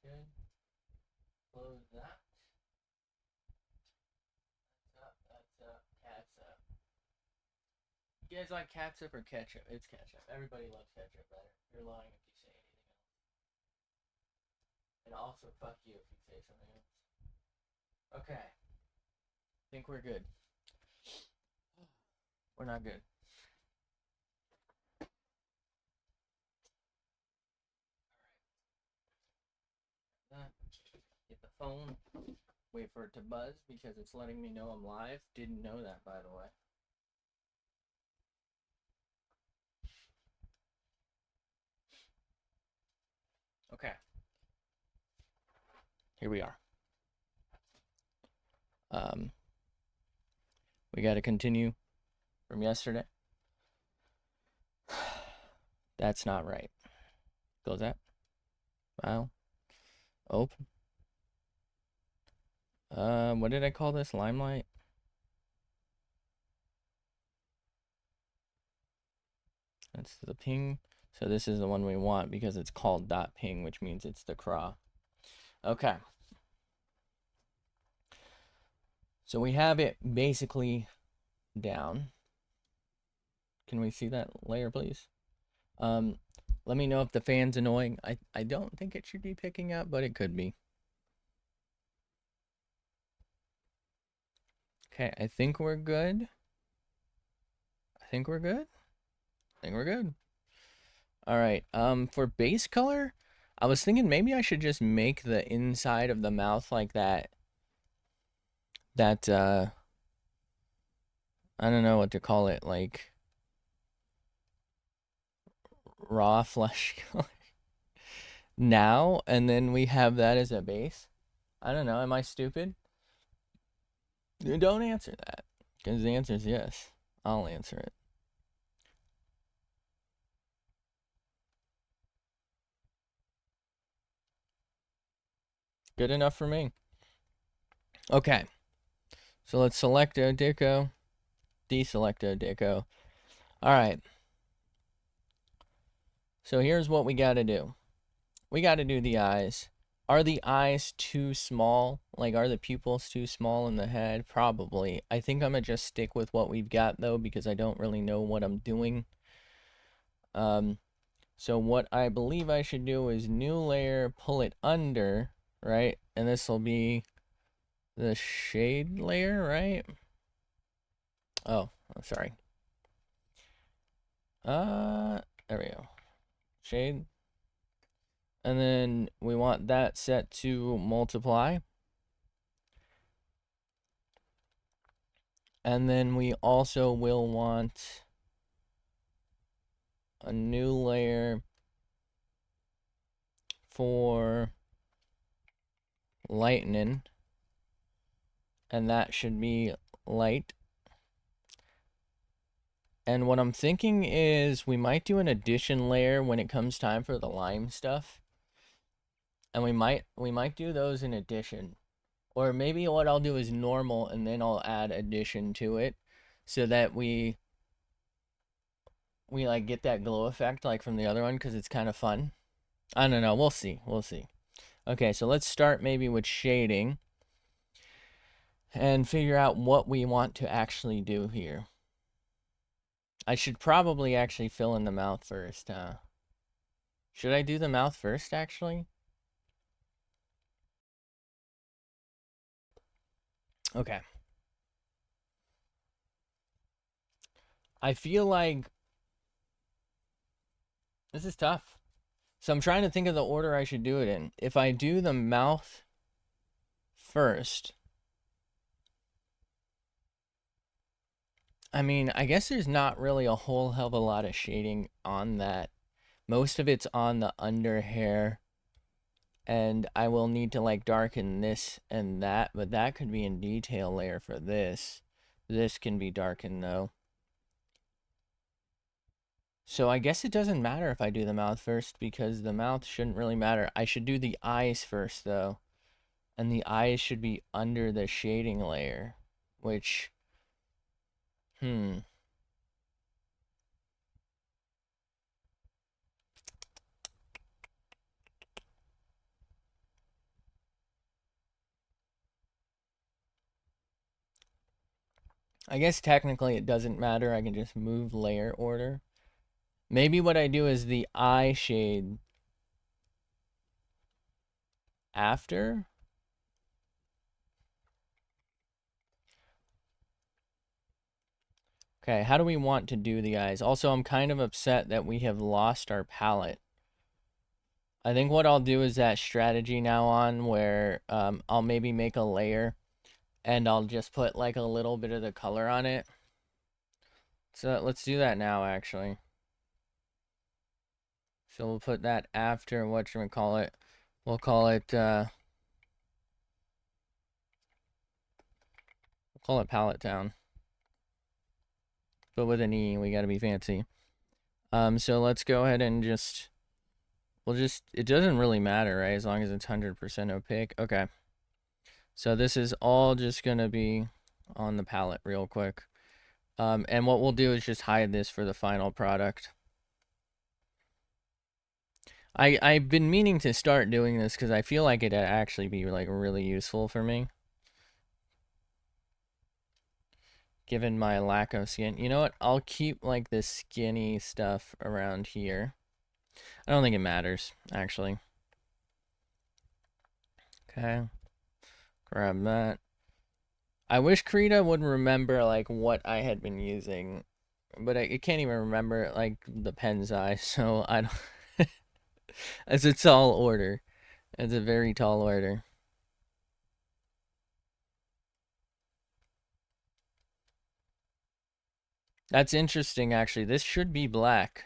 good. Close that. That's up. Cat's up. You guys like catsup or ketchup? It's ketchup. Everybody loves ketchup better. You're lying if you say anything else. And also, fuck you if you say something else. Okay. Think we're good. We're not good. Get the phone. Wait for it to buzz because it's letting me know I'm live. Didn't know that, by the way. Okay. Here we are. We got to continue from yesterday. That's not right. Close that. File. Open. What did I call this? Limelight? That's the ping. So this is the one we want because it's called .ping, which means it's the craw. Okay. So we have it basically down. Can we see that layer, please? Let me know if the fan's annoying. I don't think it should be picking up, but it could be. Okay, I think we're good. I think we're good. I think we're good. All right. For base color, I was thinking maybe I should just make the inside of the mouth like that. I don't know what to call it, like raw flesh color now, and then we have that as a base. I don't know. Am I stupid? Don't answer that, because the answer is yes. I'll answer it. Good enough for me. Okay. So let's select Deco, deselect Deco. All right. So here's what we got to do. We got to do the eyes. Are the eyes too small? Like, are the pupils too small in the head? Probably. I think I'm going to just stick with what we've got, though, because I don't really know what I'm doing. So what I believe I should do is new layer, pull it under, right? And this will be the shade layer, right? Oh, I'm sorry. There we go. Shade. And then we want that set to multiply. And then we also will want a new layer for lightning. And that should be light. And what I'm thinking is we might do an addition layer when it comes time for the lime stuff. And we might do those in addition. Or maybe what I'll do is normal and then I'll add addition to it so that we like get that glow effect like from the other one because it's kind of fun. I don't know. We'll see. We'll see. Okay, so let's start maybe with shading and figure out what we want to actually do here. I should probably actually fill in the mouth first, huh? Should I do the mouth first, actually? Okay. I feel like this is tough. So I'm trying to think of the order I should do it in. If I do the mouth first, I mean, I guess there's not really a whole hell of a lot of shading on that. Most of it's on the under hair. And I will need to like darken this and that, but that could be in detail layer for this. This can be darkened though. So I guess it doesn't matter if I do the mouth first because the mouth shouldn't really matter. I should do the eyes first though. And the eyes should be under the shading layer, which, I guess technically it doesn't matter. I can just move layer order. Maybe what I do is the eye shade after. Okay, how do we want to do the eyes? Also, I'm kind of upset that we have lost our palette. I think what I'll do is that strategy now on where I'll maybe make a layer and I'll just put like a little bit of the color on it. So let's do that now, actually. So we'll put that after whatchamacallit. We'll call it Palette Town. But with an E, we gotta be fancy. So let's go ahead and it doesn't really matter, right? As long as it's 100% opaque. Okay. So this is all just gonna be on the palette real quick. And what we'll do is just hide this for the final product. I've been meaning to start doing this because I feel like it'd actually be like really useful for me. Given my lack of skin. You know what? I'll keep like this skinny stuff around here. I don't think it matters, actually. Okay. Grab that. I wish Krita would remember like what I had been using. But I can't even remember like the pen size, so I don't It's a tall order. It's a very tall order. That's interesting, actually. This should be black,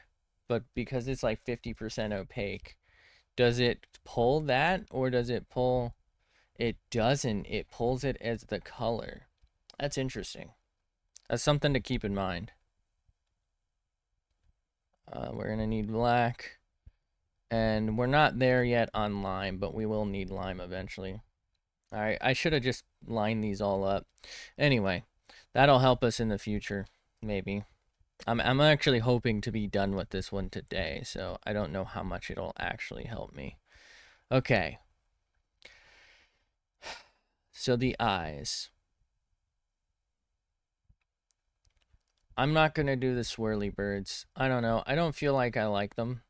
but because it's like 50% opaque, does it pull that or does it pull? It doesn't. It pulls it as the color. That's interesting. That's something to keep in mind. We're going to need black. And we're not there yet on lime, but we will need lime eventually. Alright, I should have just lined these all up. Anyway, that'll help us in the future, maybe. I'm actually hoping to be done with this one today, so I don't know how much it'll actually help me. Okay. So the eyes. I'm not going to do the swirly birds. I don't know. I don't feel like I like them.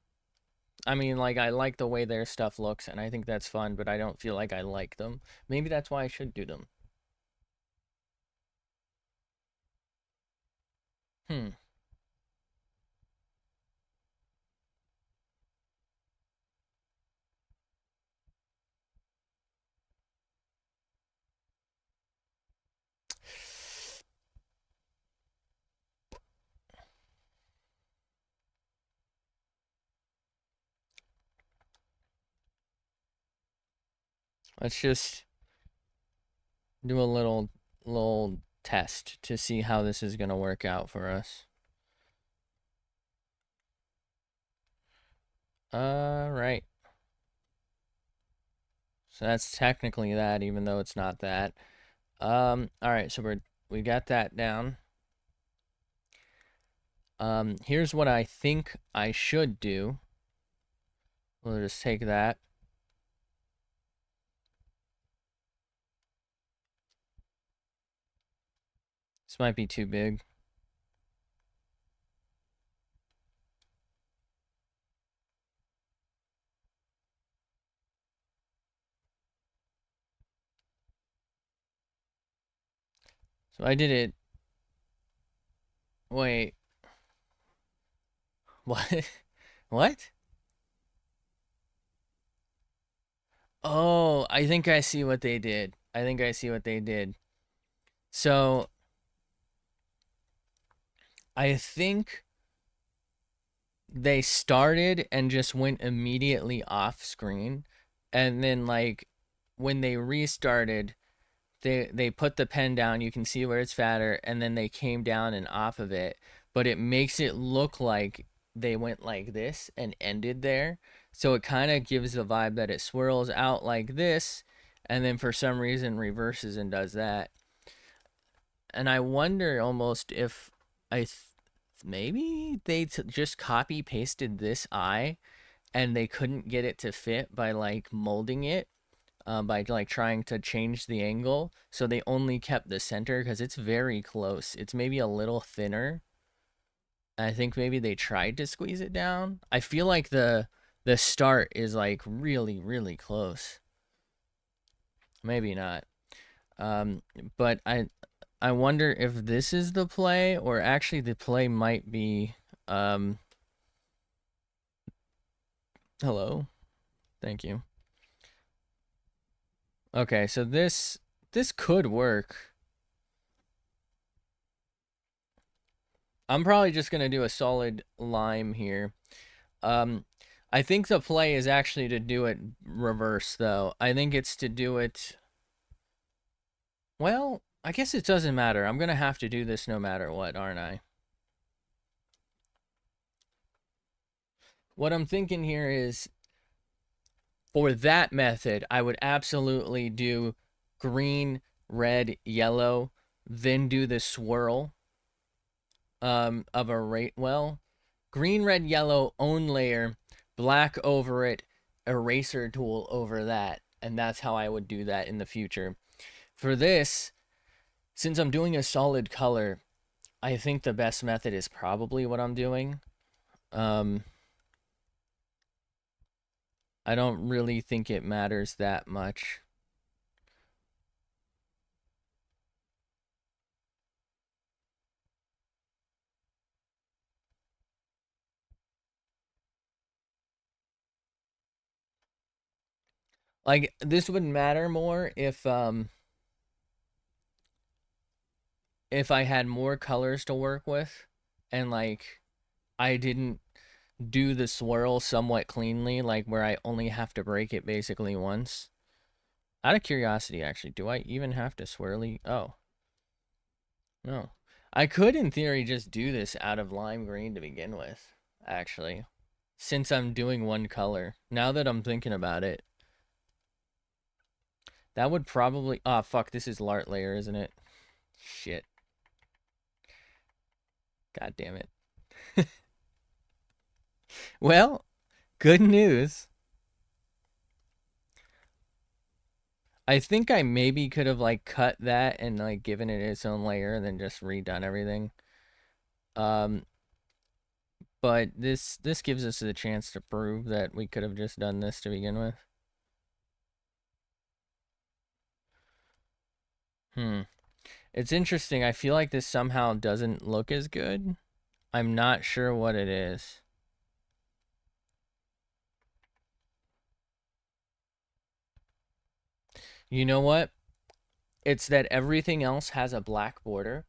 I mean, like, I like the way their stuff looks, and I think that's fun, but I don't feel like I like them. Maybe that's why I should do them. Hmm. Let's just do a little test to see how this is going to work out for us. Right. So that's technically that, even though it's not that. All right, so we got that down. Here's what I think I should do. We'll just take that. This might be too big. So I did it. Wait. What? What? Oh, I think I see what they did. I think I see what they did. So I think they started and just went immediately off screen. And then like when they restarted, they put the pen down, you can see where it's fatter, and then they came down and off of it, but it makes it look like they went like this and ended there. So it kind of gives the vibe that it swirls out like this and then for some reason reverses and does that. And I wonder almost if maybe they just copy pasted this eye and they couldn't get it to fit by like molding it by like trying to change the angle. So they only kept the center because it's very close. It's maybe a little thinner. I think maybe they tried to squeeze it down. I feel like the start is like really, really close. Maybe not. Um, but I wonder if this is the play, or actually the play might be hello. Thank you. Okay, so this could work. I'm probably just gonna do a solid lime here. Um, I think the play is actually to do it reverse, though. I think it's to do it. Well, I guess it doesn't matter. I'm gonna have to do this no matter what, aren't I? What I'm thinking here is, for that method, I would absolutely do green, red, yellow, then do the swirl of a rate. Well, green, red, yellow, own layer, black over it, eraser tool over that. And that's how I would do that in the future. For this, since I'm doing a solid color, I think the best method is probably what I'm doing. I don't really think it matters that much. Like, this would matter more if I had more colors to work with, and like I didn't do the swirl somewhat cleanly, like where I only have to break it basically once. Out of curiosity, actually, do I even have to swirly? Oh, no. I could, in theory, just do this out of lime green to begin with, actually. Since I'm doing one color. Now that I'm thinking about it. That would probably... Oh, fuck, this is Lart layer, isn't it? Shit. God damn it. Well, good news. I think I maybe could have like cut that and like given it its own layer and then just redone everything. Um, but this gives us the chance to prove that we could have just done this to begin with. It's interesting. I feel like this somehow doesn't look as good. I'm not sure what it is. You know what? It's that everything else has a black border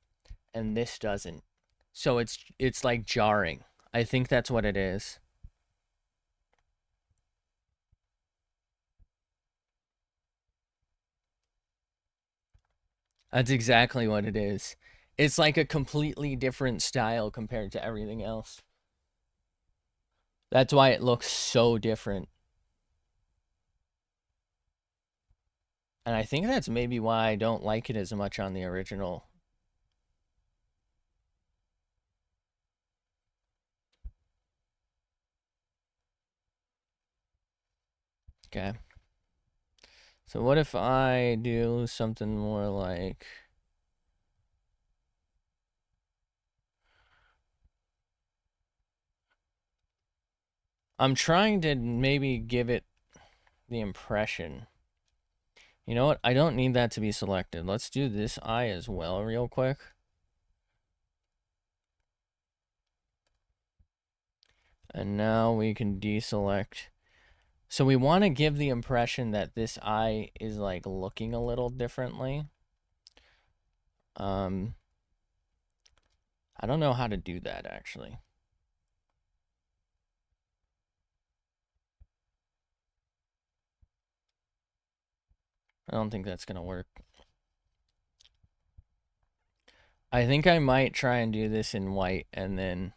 and this doesn't. So it's like jarring. I think that's what it is. That's exactly what it is. It's like a completely different style compared to everything else. That's why it looks so different. And I think that's maybe why I don't like it as much on the original. Okay. So what if I do something more like... I'm trying to maybe give it the impression. You know what? I don't need that to be selected. Let's do this eye as well real quick. And now we can deselect. So we want to give the impression that this eye is like looking a little differently. I don't know how to do that actually. I don't think that's gonna work. I think I might try and do this in white and then...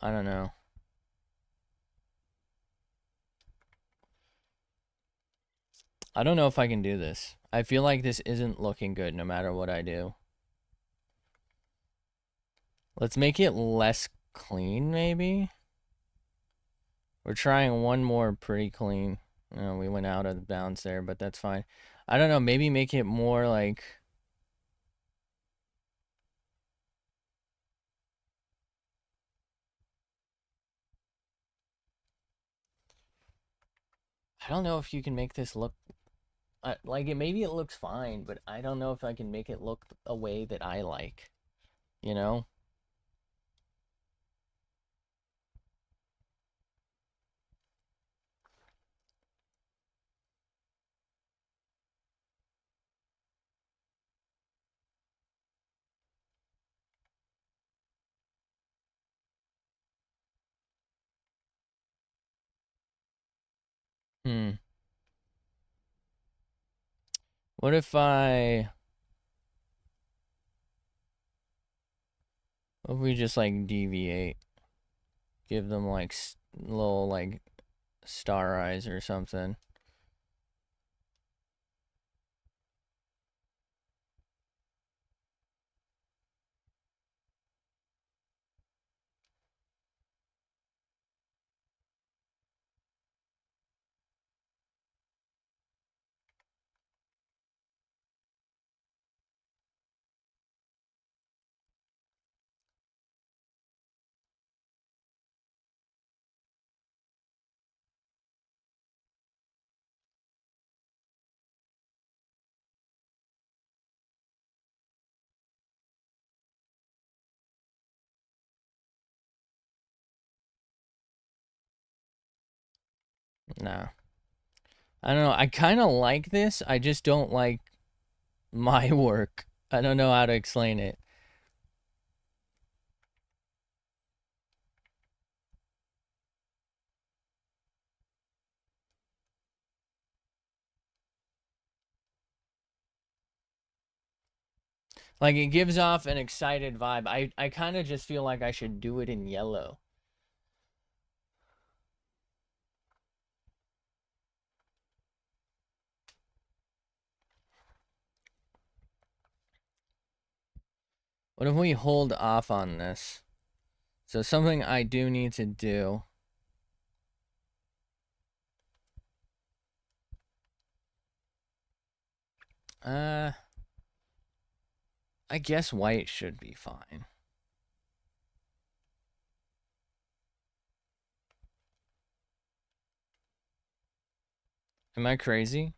I don't know. I don't know if I can do this. I feel like this isn't looking good no matter what I do. Let's make it less clean, maybe? We're trying one more pretty clean. We went out of bounds there, but that's fine. I don't know, maybe make it more like... I don't know if you can make this look... like, maybe it looks fine, but I don't know if I can make it look a way that I like. You know? Hmm. What if I... What if we just, like, deviate? Give them, like, little, like, star eyes or something. Nah. I don't know. I kind of like this. I just don't like my work. I don't know how to explain it. Like, it gives off an excited vibe. I kind of just feel like I should do it in yellow. What if we hold off on this? So something I do need to do. I guess white should be fine. Am I crazy?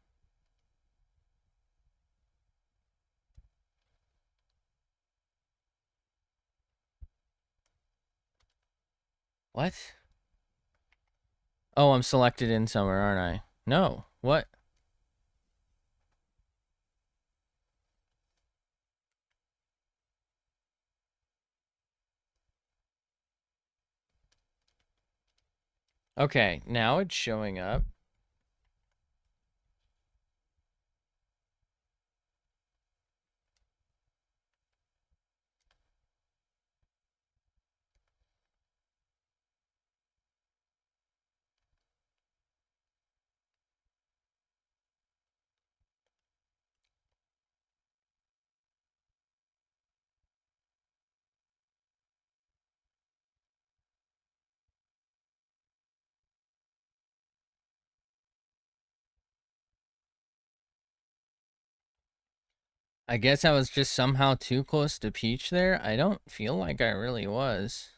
What? Oh, I'm selected in somewhere, aren't I? No. What? Okay, now it's showing up. I guess I was just somehow too close to Peach there. I don't feel like I really was.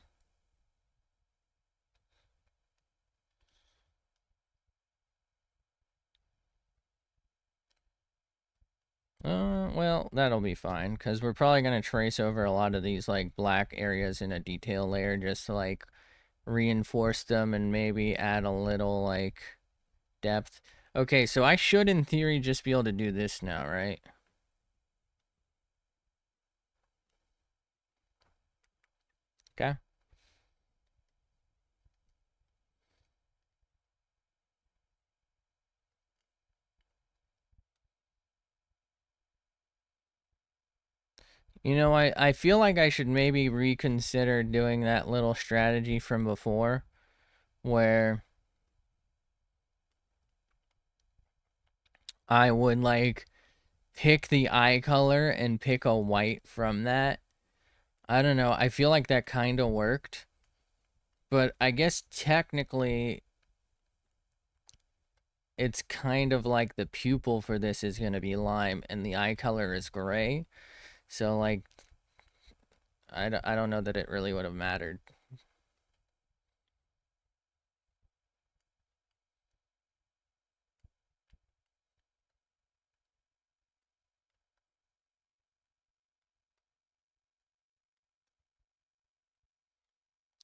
Well, that'll be fine, because we're probably going to trace over a lot of these, like, black areas in a detail layer just to, like, reinforce them and maybe add a little, like, depth. Okay, so I should, in theory, just be able to do this now, right? Okay. You know, I feel like I should maybe reconsider doing that little strategy from before, where I would, like, pick the eye color and pick a white from that. I don't know. I feel like that kind of worked. But I guess technically it's kind of like the pupil for this is going to be lime and the eye color is gray. So like I don't know that it really would have mattered.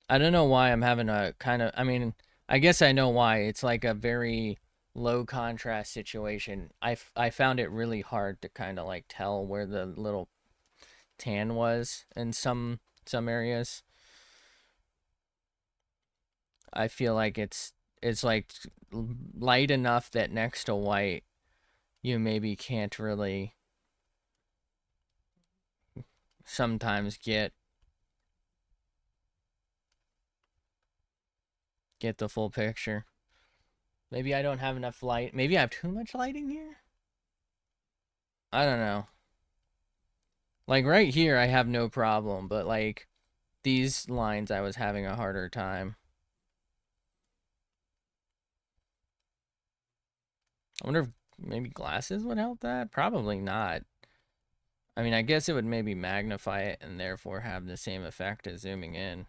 I don't know why I'm having a kind of, I mean, I guess I know why. It's like a very low contrast situation. I found it really hard to kind of like tell where the little tan was in some areas. I feel like it's like light enough that next to white you maybe can't really sometimes get the full picture. Maybe I don't have enough light. Maybe I have too much lighting here? I don't know. Like right here I have no problem, but like these lines I was having a harder time. I wonder if maybe glasses would help that? Probably not. I mean, I guess it would maybe magnify it and therefore have the same effect as zooming in.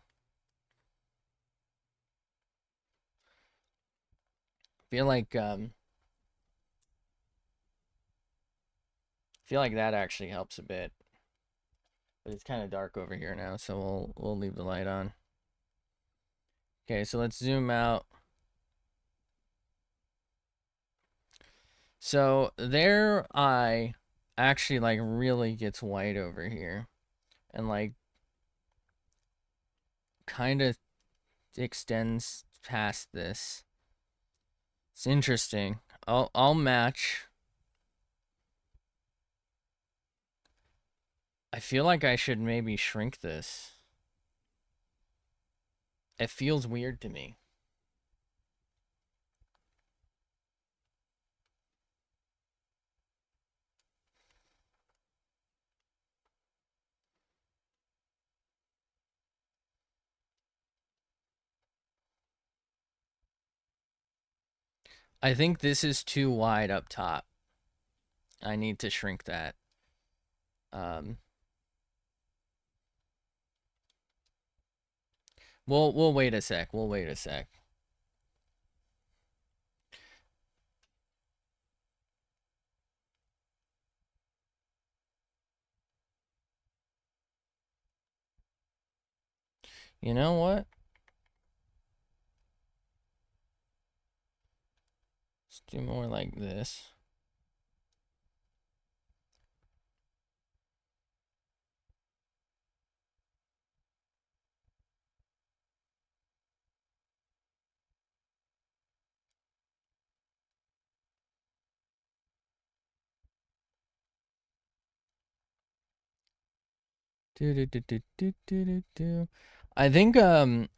Feel like feel like that actually helps a bit. But it's kind of dark over here now, so we'll leave the light on. Okay, so let's zoom out. So their eye actually like really gets white over here and like kind of extends past this. It's interesting. I'll match. I feel like I should maybe shrink this. It feels weird to me. I think this is too wide up top. I need to shrink that. Um, we'll wait a sec. We'll wait a sec. You know what? Let's do more like this. Do do do do do do do do. I think one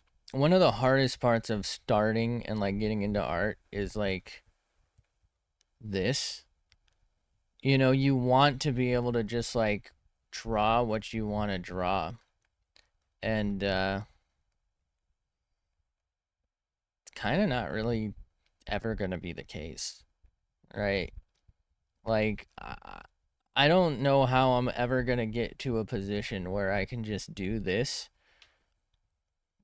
of the hardest parts of starting and like getting into art is like this. You know, you want to be able to just like draw what you want to draw. And it's kind of not really ever going to be the case, right? Like I don't know how I'm ever going to get to a position where I can just do this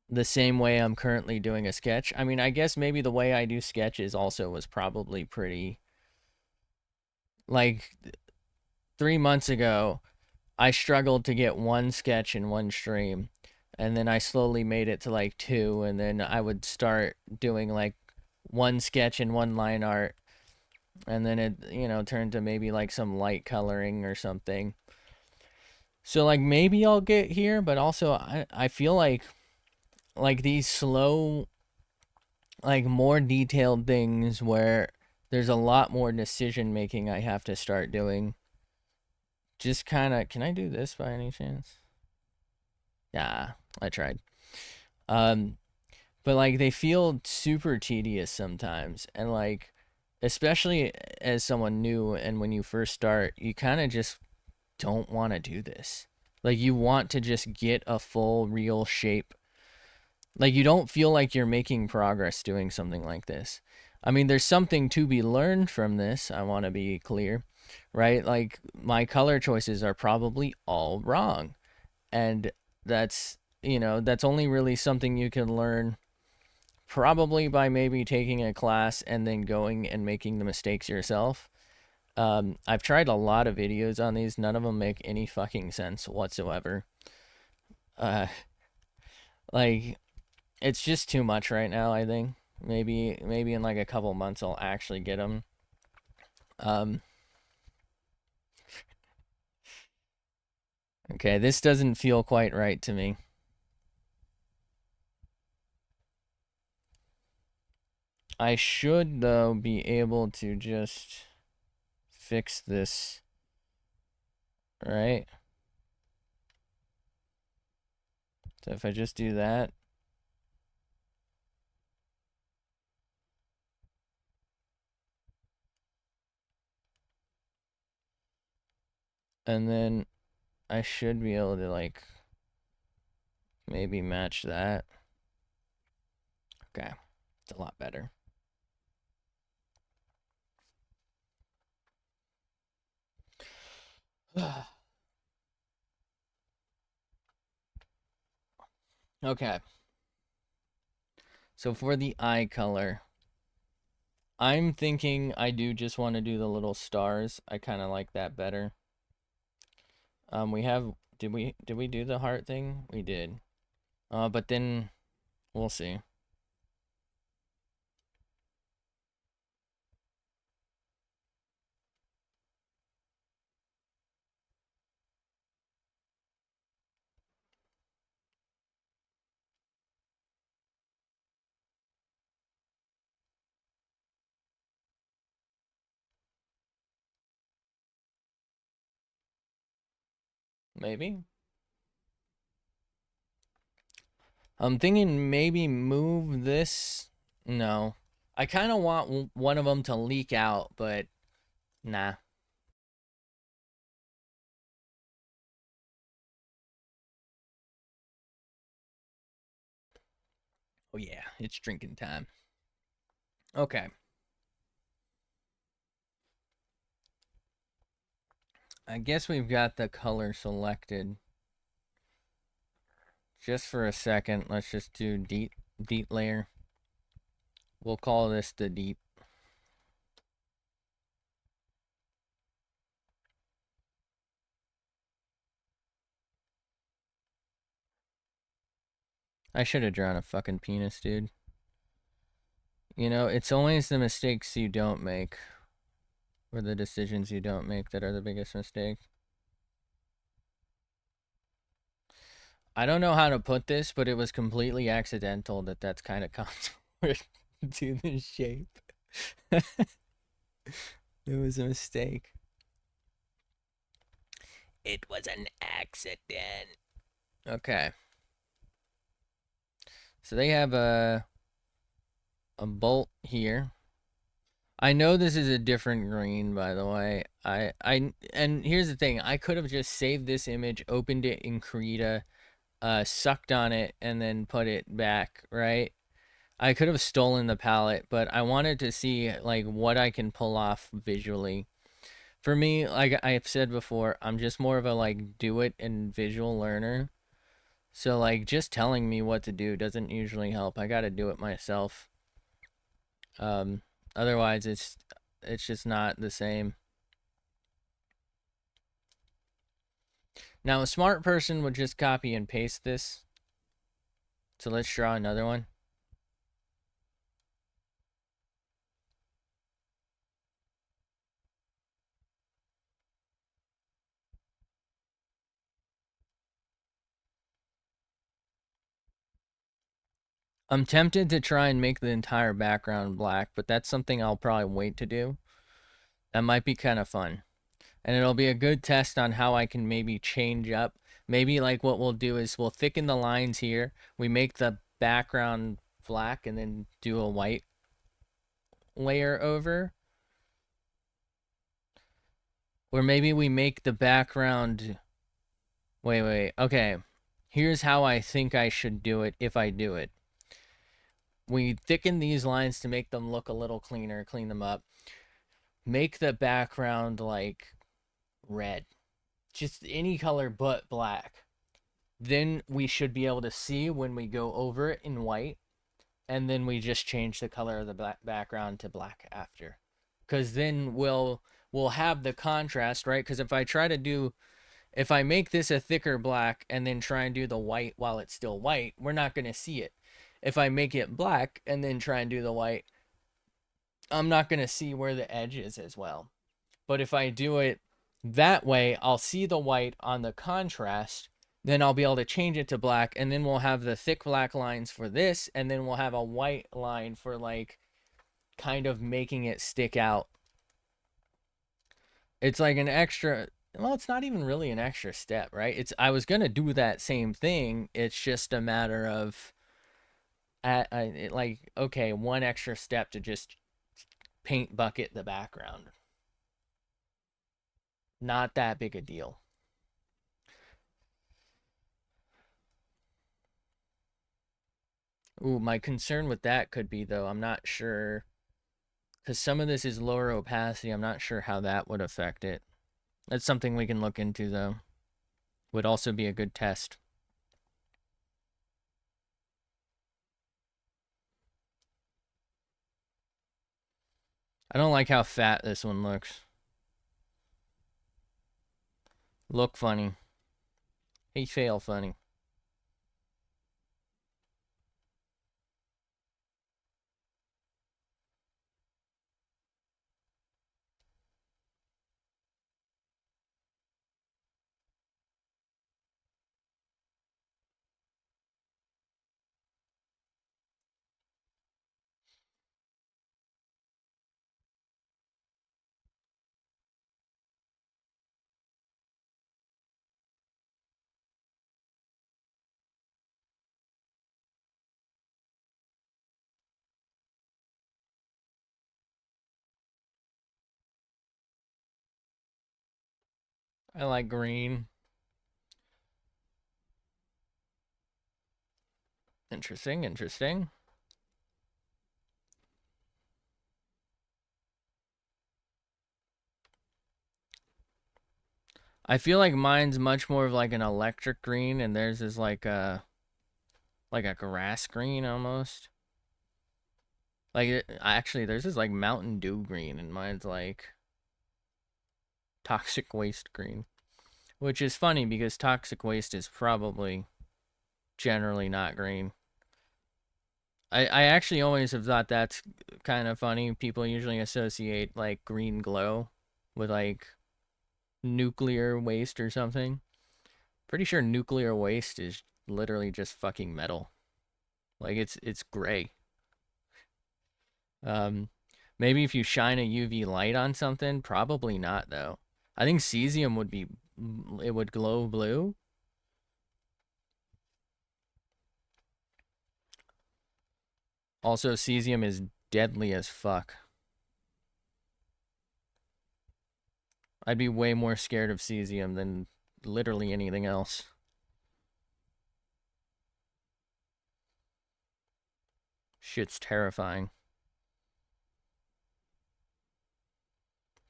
the same way I'm currently doing a sketch. I mean, I guess maybe the way I do sketches also was probably pretty like 3 months ago I struggled to get one sketch in one stream, and then I slowly made it to like two, and then I would start doing like one sketch and one line art, and then it, you know, turned to maybe like some light coloring or something. So like maybe I'll get here, but also I feel like these slow, like more detailed things where there's a lot more decision making I have to start doing. Just kind of, can I do this by any chance? Yeah, I tried. Um, but like they feel super tedious sometimes, and like especially as someone new and when you first start, you kind of just don't want to do this. Like you want to just get a full real shape. Like you don't feel like you're making progress doing something like this. I mean, there's something to be learned from this. I want to be clear, right? Like, my color choices are probably all wrong. And that's, that's only really something you can learn probably by maybe taking a class and then going and making the mistakes yourself. I've tried a lot of videos on these. None of them make any fucking sense whatsoever. Uh, like, it's just too much right now, I think. Maybe in like a couple months I'll actually get them. Um, okay, this doesn't feel quite right to me. I should, though, be able to just fix this, right? So if I just do that, and then I should be able to, like, maybe match that. Okay, it's a lot better. Okay. So for the eye color, I'm thinking I do just want to do the little stars. I kind of like that better. We have did we do the heart thing? We did. But then we'll see. Maybe. I'm thinking maybe move this. No. I kind of want one of them to leak out, but nah. Oh yeah, it's drinking time. Okay. I guess we've got the color selected. Just for a second, let's just do deep layer. We'll call this the deep. I should have drawn a fucking penis, dude. It's always the mistakes you don't make, or the decisions you don't make, that are the biggest mistake. I don't know how to put this, but it was completely accidental that's kind of contoured to the shape. It was a mistake. It was an accident. Okay. So they have a bolt here. I know this is a different green, by the way. And here's the thing. I could have just saved this image, opened it in Krita, sucked on it, and then put it back, right? I could have stolen the palette, but I wanted to see, like, what I can pull off visually. For me, like I've said before, I'm just more of a, like, do it and visual learner. So, like, just telling me what to do doesn't usually help. I gotta do it myself. Um, Otherwise, it's just not the same. Now, a smart person would just copy and paste this. So let's draw another one. I'm tempted to try and make the entire background black, but that's something I'll probably wait to do. That might be kind of fun. And it'll be a good test on how I can maybe change up. Maybe, like, what we'll do is we'll thicken the lines here. We make the background black and then do a white layer over. Or maybe we make the background... Wait. Okay. Here's how I think I should do it if I do it. we thicken these lines to make them look a little cleaner, clean them up. Make the background like red, just any color but black. Then we should be able to see when we go over it in white, and then we just change the color of the background to black after, because then we'll have the contrast, right? Because if I make this a thicker black and then try and do the white while it's still white, we're not going to see it. If I make it black and then try and do the white, I'm not going to see where the edge is as well. But if I do it that way, I'll see the white on the contrast. Then I'll be able to change it to black, and then we'll have the thick black lines for this, and then we'll have a white line for like kind of making it stick out. It's like an extra, well, it's not even really an extra step, right? I was going to do that same thing. It's just a matter of like, okay, one extra step to just paint bucket the background. Not that big a deal. Ooh, my concern with that could be, though, I'm not sure, because some of this is lower opacity. I'm not sure how that would affect it. That's something we can look into, though. Would also be a good test. I don't like how fat this one looks. Look funny. He fail funny. I like green. Interesting, interesting. I feel like mine's much more of like an electric green, and theirs is like a grass green almost. Like, actually, theirs is like Mountain Dew green, and mine's like toxic waste green. Which is funny because toxic waste is probably generally not green. I actually always have thought that's kind of funny. People usually associate like green glow with like nuclear waste or something. Pretty sure nuclear waste is literally just fucking metal. Like it's gray. Um, maybe if you shine a UV light on something, probably not though. I think cesium would be, it would glow blue. Also, cesium is deadly as fuck. I'd be way more scared of cesium than literally anything else. Shit's terrifying.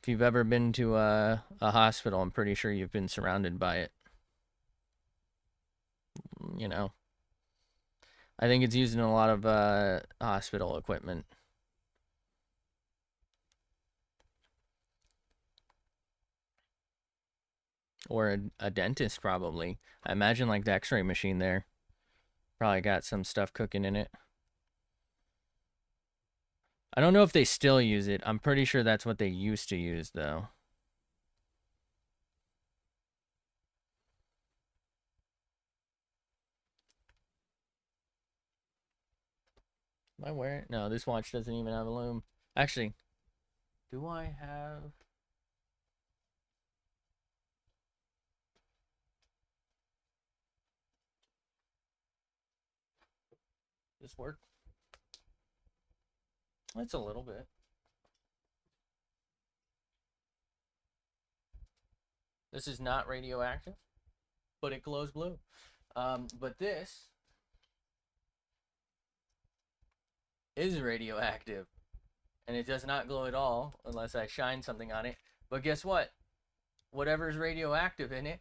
If you've ever been to a hospital, I'm pretty sure you've been surrounded by it. You know, I think it's used in a lot of hospital equipment. Or a dentist, probably. I imagine like the x-ray machine there. Probably got some stuff cooking in it. I don't know if they still use it. I'm pretty sure that's what they used to use, though. Am I wearing? No, this watch doesn't even have a lume. Actually, do I have? This work? It's a little bit. This is not radioactive, but it glows blue. But this is radioactive, and it does not glow at all unless I shine something on it. But guess what? Whatever's radioactive in it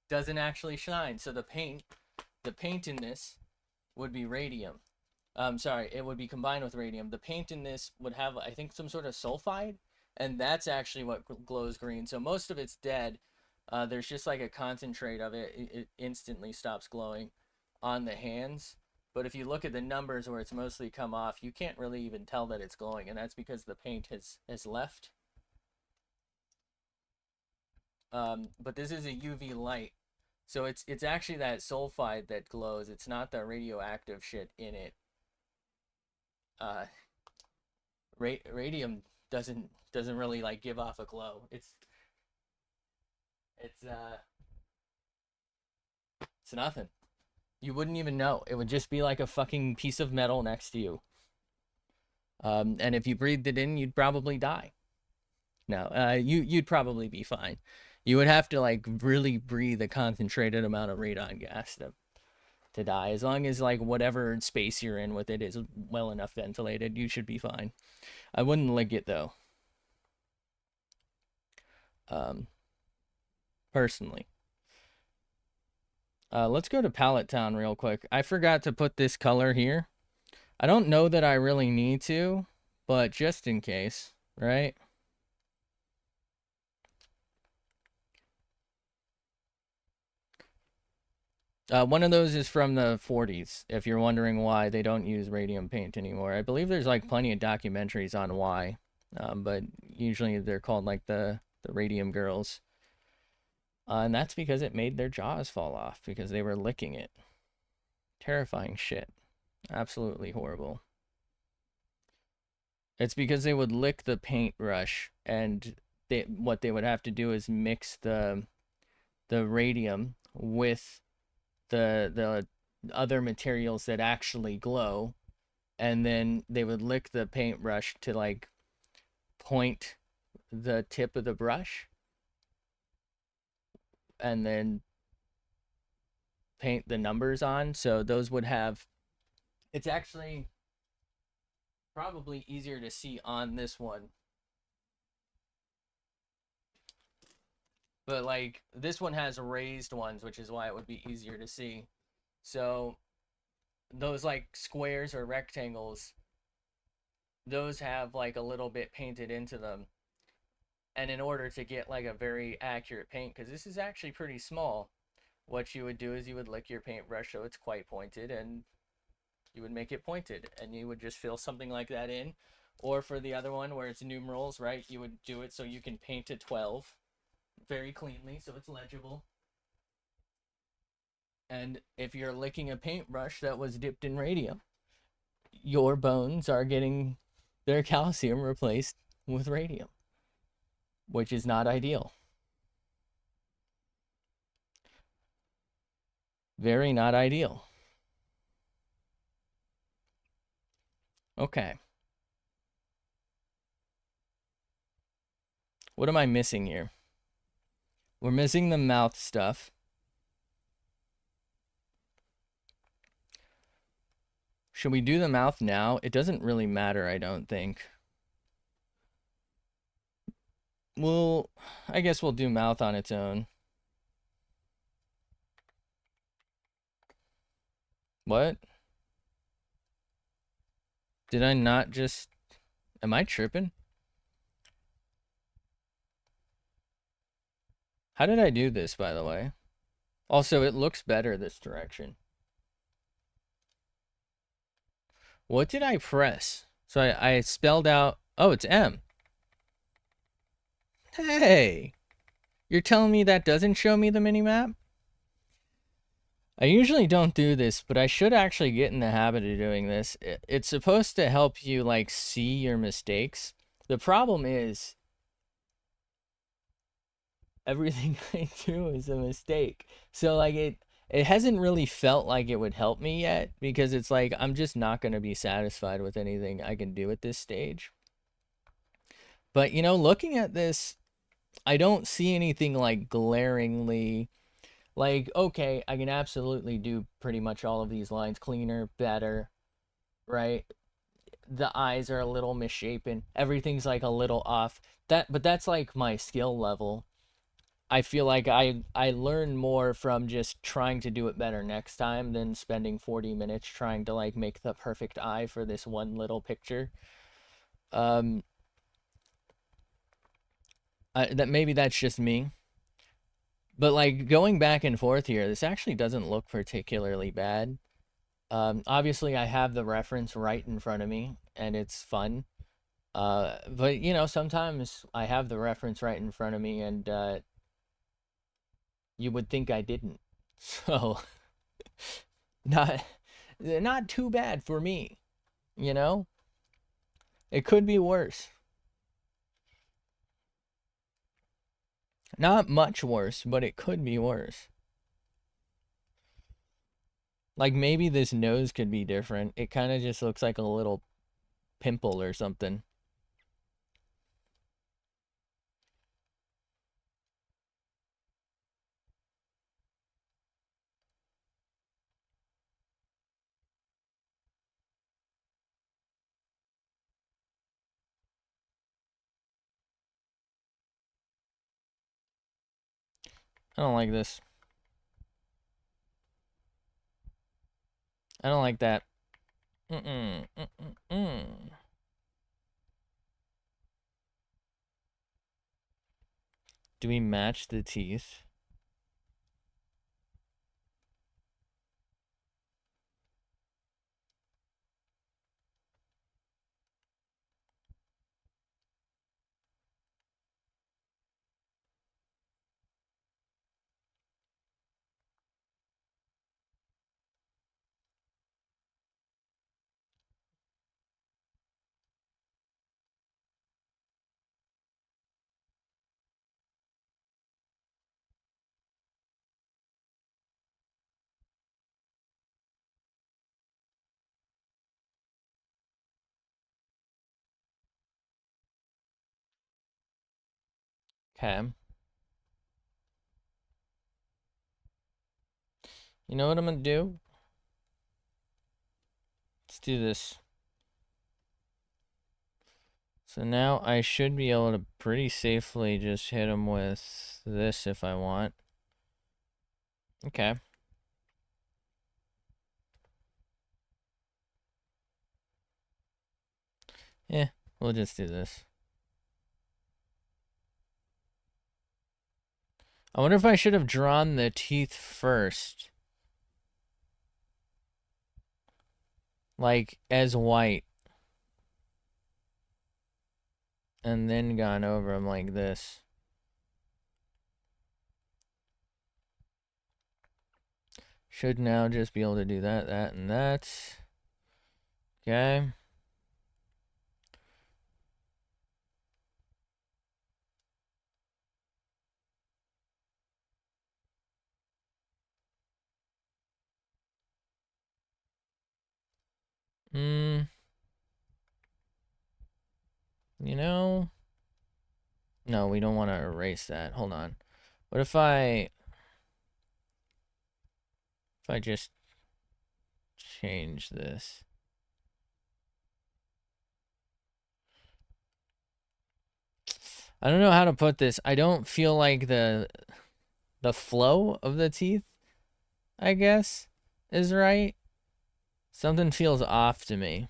doesn't actually shine. So the paint in this would be radium. Sorry, it would be combined with radium. The paint in this would have, I think, some sort of sulfide, and that's actually what glows green. So most of it's dead. There's just like a concentrate of it. It instantly stops glowing on the hands. But if you look at the numbers where it's mostly come off, you can't really even tell that it's glowing, and that's because the paint has left. But this is a UV light, so it's actually that sulfide that glows. It's not the radioactive shit in it. Uh, Radium doesn't really like give off a glow. It's it's nothing. You wouldn't even know. It would just be like a fucking piece of metal next to you. And if you breathed it in, you'd probably die. No, you'd probably be fine. You would have to like really breathe a concentrated amount of radon gas to die. As long as like whatever space you're in with it is well enough ventilated, you should be fine. I wouldn't lick it though. Personally. Let's go to Pallet Town real quick. I forgot to put this color here. I don't know that I really need to, but just in case, right? One of those is from the 40s, if you're wondering why they don't use radium paint anymore. I believe there's like plenty of documentaries on why, but usually they're called like the radium girls. And that's because it made their jaws fall off because they were licking it. Terrifying shit. Absolutely horrible. It's because they would lick the paintbrush, and what they would have to do is mix the radium with the other materials that actually glow, and then they would lick the paintbrush to like point the tip of the brush and then paint the numbers on. So those would have, it's actually probably easier to see on this one, but like this one has raised ones, which is why it would be easier to see. So those like squares or rectangles, those have like a little bit painted into them. And in order to get like a very accurate paint, because this is actually pretty small, what you would do is you would lick your paintbrush so it's quite pointed, and you would make it pointed, and you would just fill something like that in. Or for the other one where it's numerals, right, you would do it so you can paint a 12 very cleanly so it's legible. And if you're licking a paintbrush that was dipped in radium, your bones are getting their calcium replaced with radium, which is not ideal. Very not ideal. Okay. What am I missing here? We're missing the mouth stuff. Should we do the mouth now? It doesn't really matter, I don't think. Well, I guess we'll do mouth on its own. What? Did I not just... Am I tripping? How did I do this, by the way? Also, it looks better this direction. What did I press? So I spelled out... Oh, it's M. Hey! You're telling me that doesn't show me the minimap? I usually don't do this, but I should actually get in the habit of doing this. It's supposed to help you, like, see your mistakes. The problem is, everything I do is a mistake. So, like, it hasn't really felt like it would help me yet, because it's like, I'm just not going to be satisfied with anything I can do at this stage. But, you know, looking at this, I don't see anything, like, glaringly... Like, okay, I can absolutely do pretty much all of these lines cleaner, better, right? the eyes are a little misshapen. Everything's like a little off. But that's like my skill level. I feel like I learn more from just trying to do it better next time than spending 40 minutes trying to like make the perfect eye for this one little picture. Um, that maybe that's just me. But like going back and forth here, this actually doesn't look particularly bad. Obviously I have the reference right in front of me and it's fun. But you know, sometimes I have the reference right in front of me and you would think I didn't. So not not too bad for me, you know? It could be worse. Not much worse, but it could be worse. Like maybe this nose could be different. It kind of just looks like a little pimple or something. I don't like this. I don't like that. Mm-mm. Mm-mm-mm. Do we match the teeth? Okay. You know what I'm gonna do? Let's do this. So now I should be able to pretty safely just hit him with this if I want. Okay. Yeah, we'll just do this. I wonder if I should have drawn the teeth first. Like, as white. And then gone over them like this. Should now just be able to do that, that, and that. Okay. You know? No, we don't want to erase that. Hold on. What if I just change this? I don't know how to put this. I don't feel like the flow of the teeth, I guess, is right. Something feels off to me.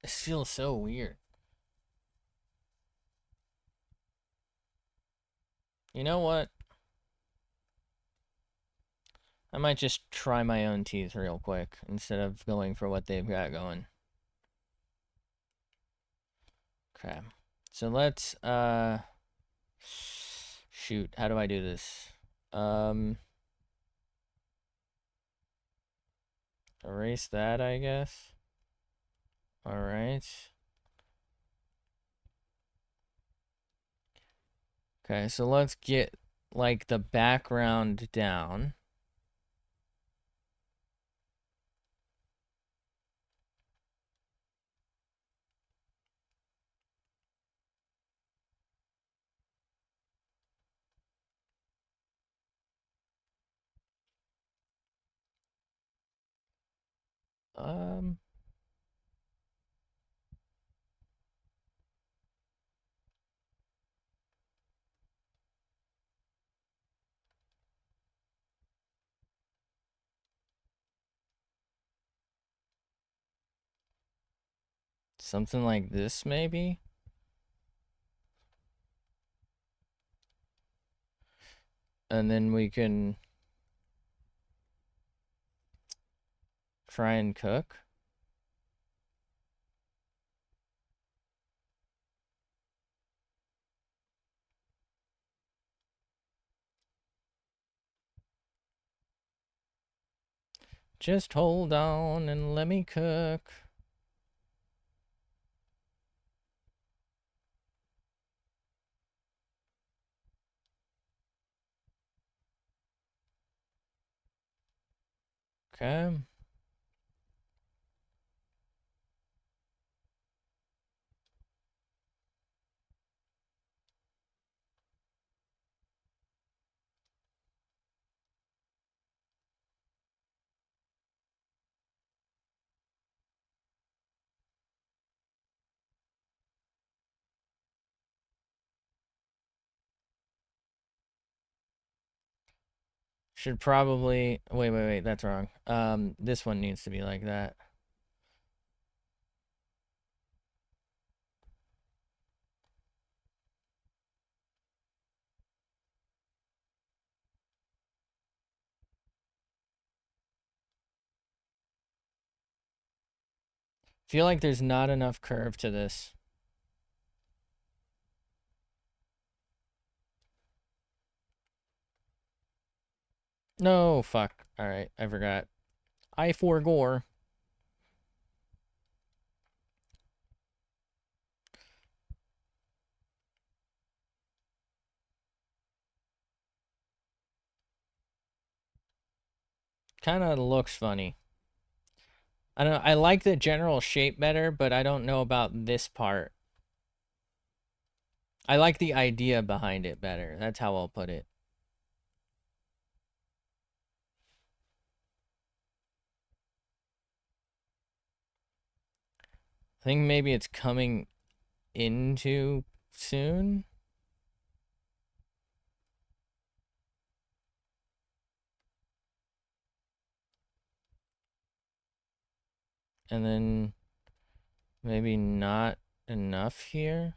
This feels so weird. You know what? I might just try my own teeth real quick instead of going for what they've got going. Okay. So let's shoot, how do I do this? Erase that, I guess. All right. Okay, so let's get like the background down. Um, something like this, maybe? And then we can try and cook. Just hold on and let me cook. Okay. Should probably wait, that's wrong. This one needs to be like that. Feel like there's not enough curve to this. No, fuck. All right, I forgot. I forgore. Kind of looks funny. I don't know. I like the general shape better, but I don't know about this part. I like the idea behind it better. That's how I'll put it. I think maybe it's coming into soon. And then maybe not enough here.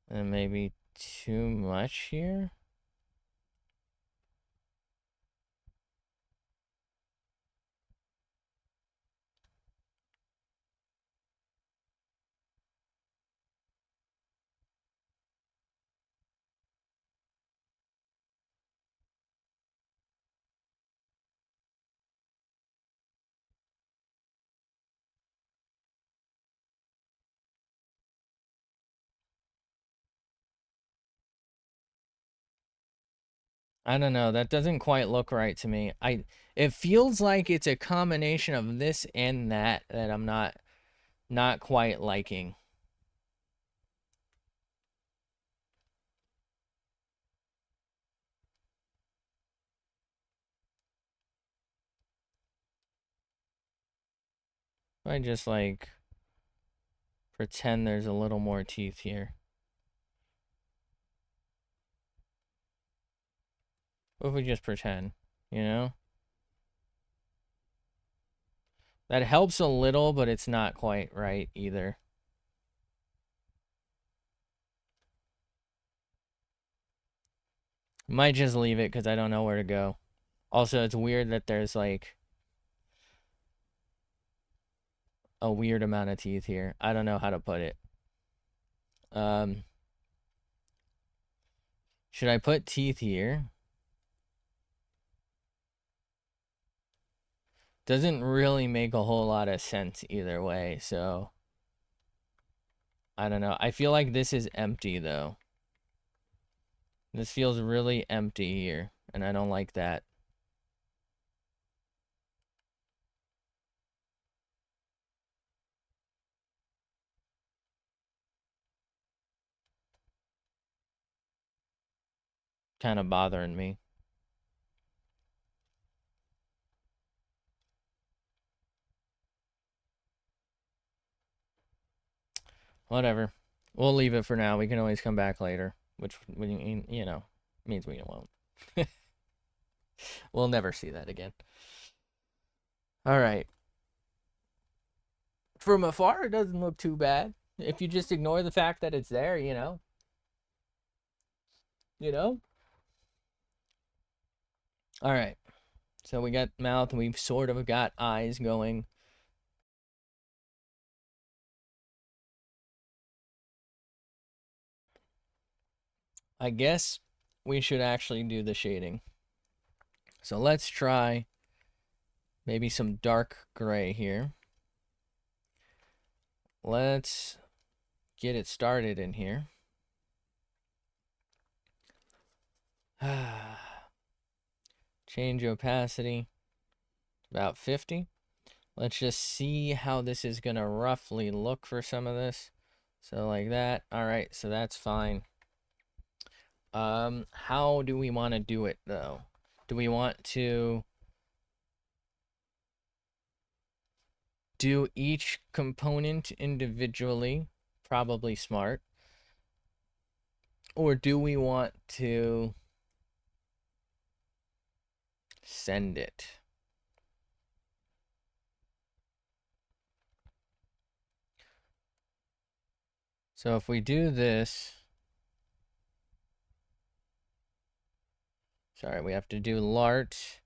And maybe too much here. I don't know. That doesn't quite look right to me. It feels like it's a combination of this and that I'm not quite liking. I just like pretend there's a little more teeth here. What if we just pretend, you know? That helps a little, but it's not quite right either. Might just leave it because I don't know where to go. Also, it's weird that there's like a weird amount of teeth here. I don't know how to put it. Should I put teeth here? Doesn't really make a whole lot of sense either way, so I don't know. I feel like this is empty though. This feels really empty here, and I don't like that. Kind of bothering me. Whatever. We'll leave it for now. We can always come back later, which, you know, means we won't. We'll never see that again. All right. From afar, it doesn't look too bad. If you just ignore the fact that it's there, you know. You know? All right. So we got mouth and we've sort of got eyes going. I guess we should actually do the shading. So let's try maybe some dark gray here. Let's get it started in here. Change opacity about 50. Let's just see how this is gonna roughly look for some of this. So like that. All right, so that's fine. How do we want to do it though? Do we want to do each component individually? Probably smart. Or do we want to send it? So if we do this, sorry, we have to do LART,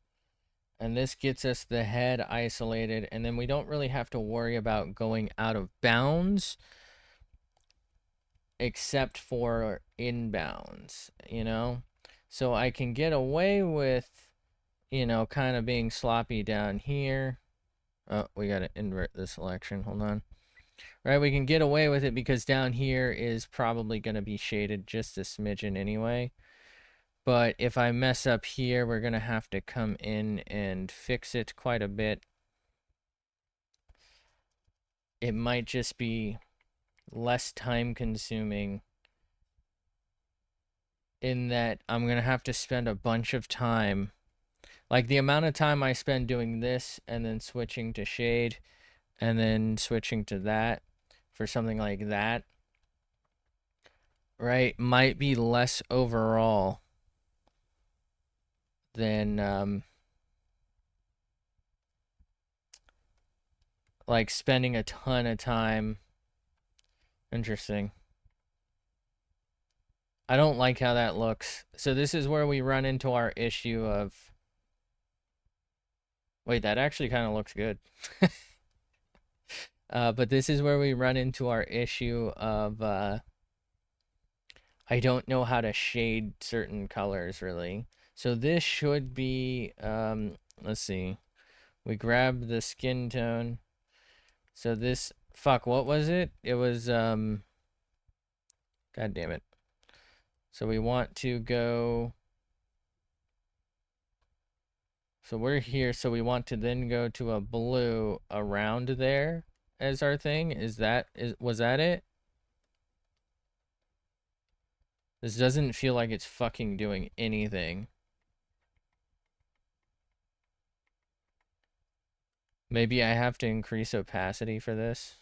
and this gets us the head isolated, and then we don't really have to worry about going out of bounds except for inbounds, you know? So I can get away with, you know, kind of being sloppy down here. Oh, we got to invert the selection. Hold on. Right, we can get away with it because down here is probably going to be shaded just a smidgen anyway. But if I mess up here, we're going to have to come in and fix it quite a bit. It might just be less time consuming in that I'm going to have to spend a bunch of time. Like the amount of time I spend doing this and then switching to shade and then switching to that for something like that, right, might be less overall than like spending a ton of time. Interesting. I don't like how that looks. So this is where we run into our issue of, wait, that actually kind of looks good. But this is where we run into our issue of I don't know how to shade certain colors really. So this should be let's see. We grab the skin tone. So this, fuck, what was it? It was god damn it. So we want to go, so we're here, so we want to then go to a blue around there as our thing. Was that it? This doesn't feel like it's fucking doing anything. Maybe I have to increase opacity for this.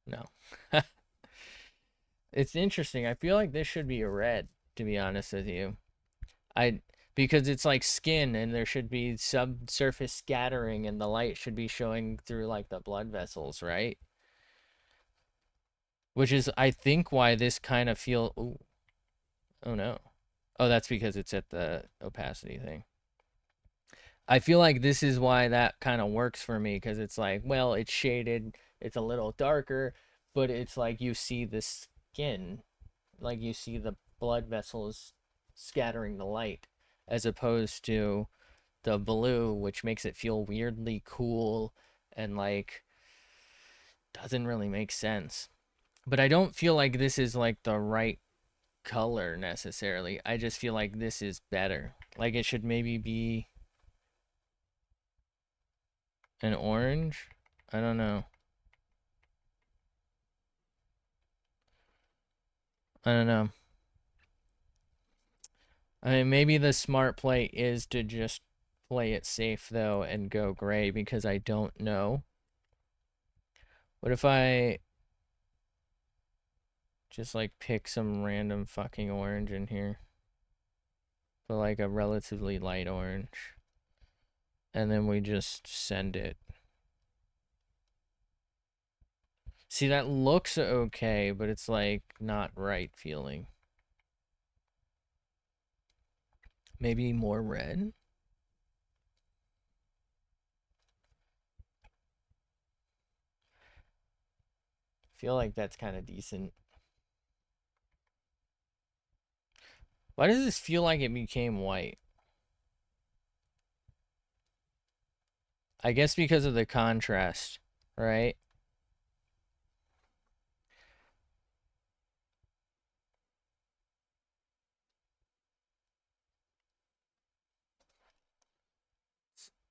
No. It's interesting. I feel like this should be a red, to be honest with you. Because it's like skin and there should be subsurface scattering and the light should be showing through like the blood vessels, right? Which is, I think, why this kind of ooh, oh no. Oh, that's because it's at the opacity thing. I feel like this is why that kind of works for me, because it's like, well, it's shaded, it's a little darker, but it's like you see the skin, like you see the blood vessels scattering the light, as opposed to the blue, which makes it feel weirdly cool and like doesn't really make sense. But I don't feel like this is like the right color necessarily. I just feel like this is better. Like it should maybe be an orange. I don't know. I don't know. I mean, maybe the smart play is to just play it safe though and go gray because I don't know What if I just like pick some random fucking orange in here? But like a relatively light orange. And then we just send it. See, that looks okay, but it's like not right feeling. Maybe more red? Feel like that's kind of decent. Why does this feel like it became white? I guess because of the contrast, right?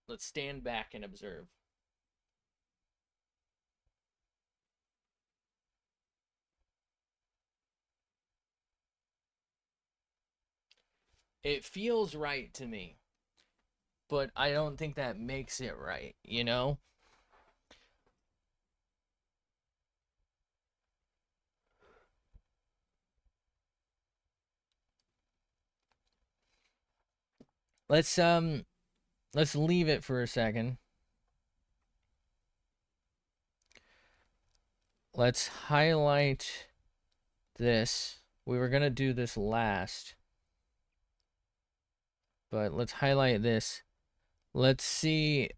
Let's stand back and observe. It feels right to me, but I don't think that makes it right, you know? Let's leave it for a second. Let's highlight this. We were gonna do this last, but let's highlight this. Let's see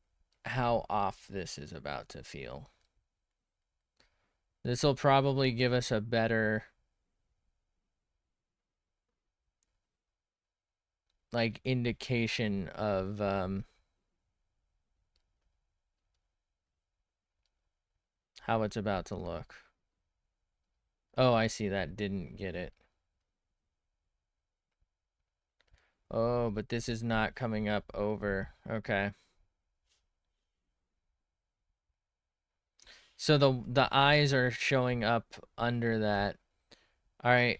how off this is about to feel. This will probably give us a better like indication of how it's about to look. Oh, I see that didn't get it. Oh, but this is not coming up over. Okay. So the eyes are showing up under that. All right.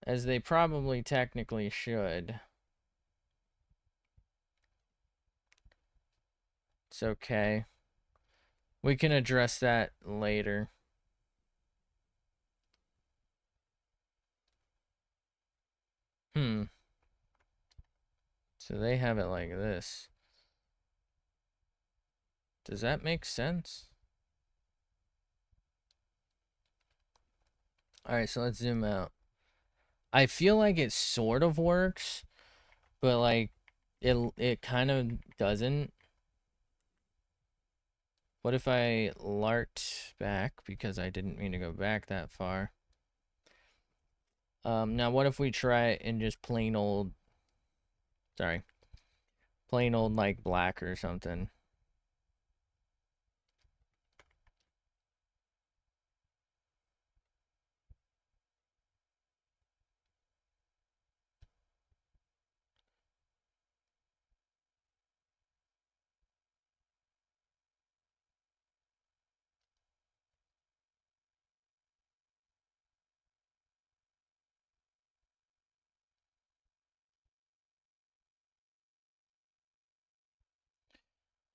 As they probably technically should. It's okay. We can address that later. So they have it like this. Does that make sense? All right, so let's zoom out. I feel like it sort of works, but like it kind of doesn't. What if I lart back because I didn't mean to go back that far? Now what if we try it in just plain old, sorry, plain old like black or something?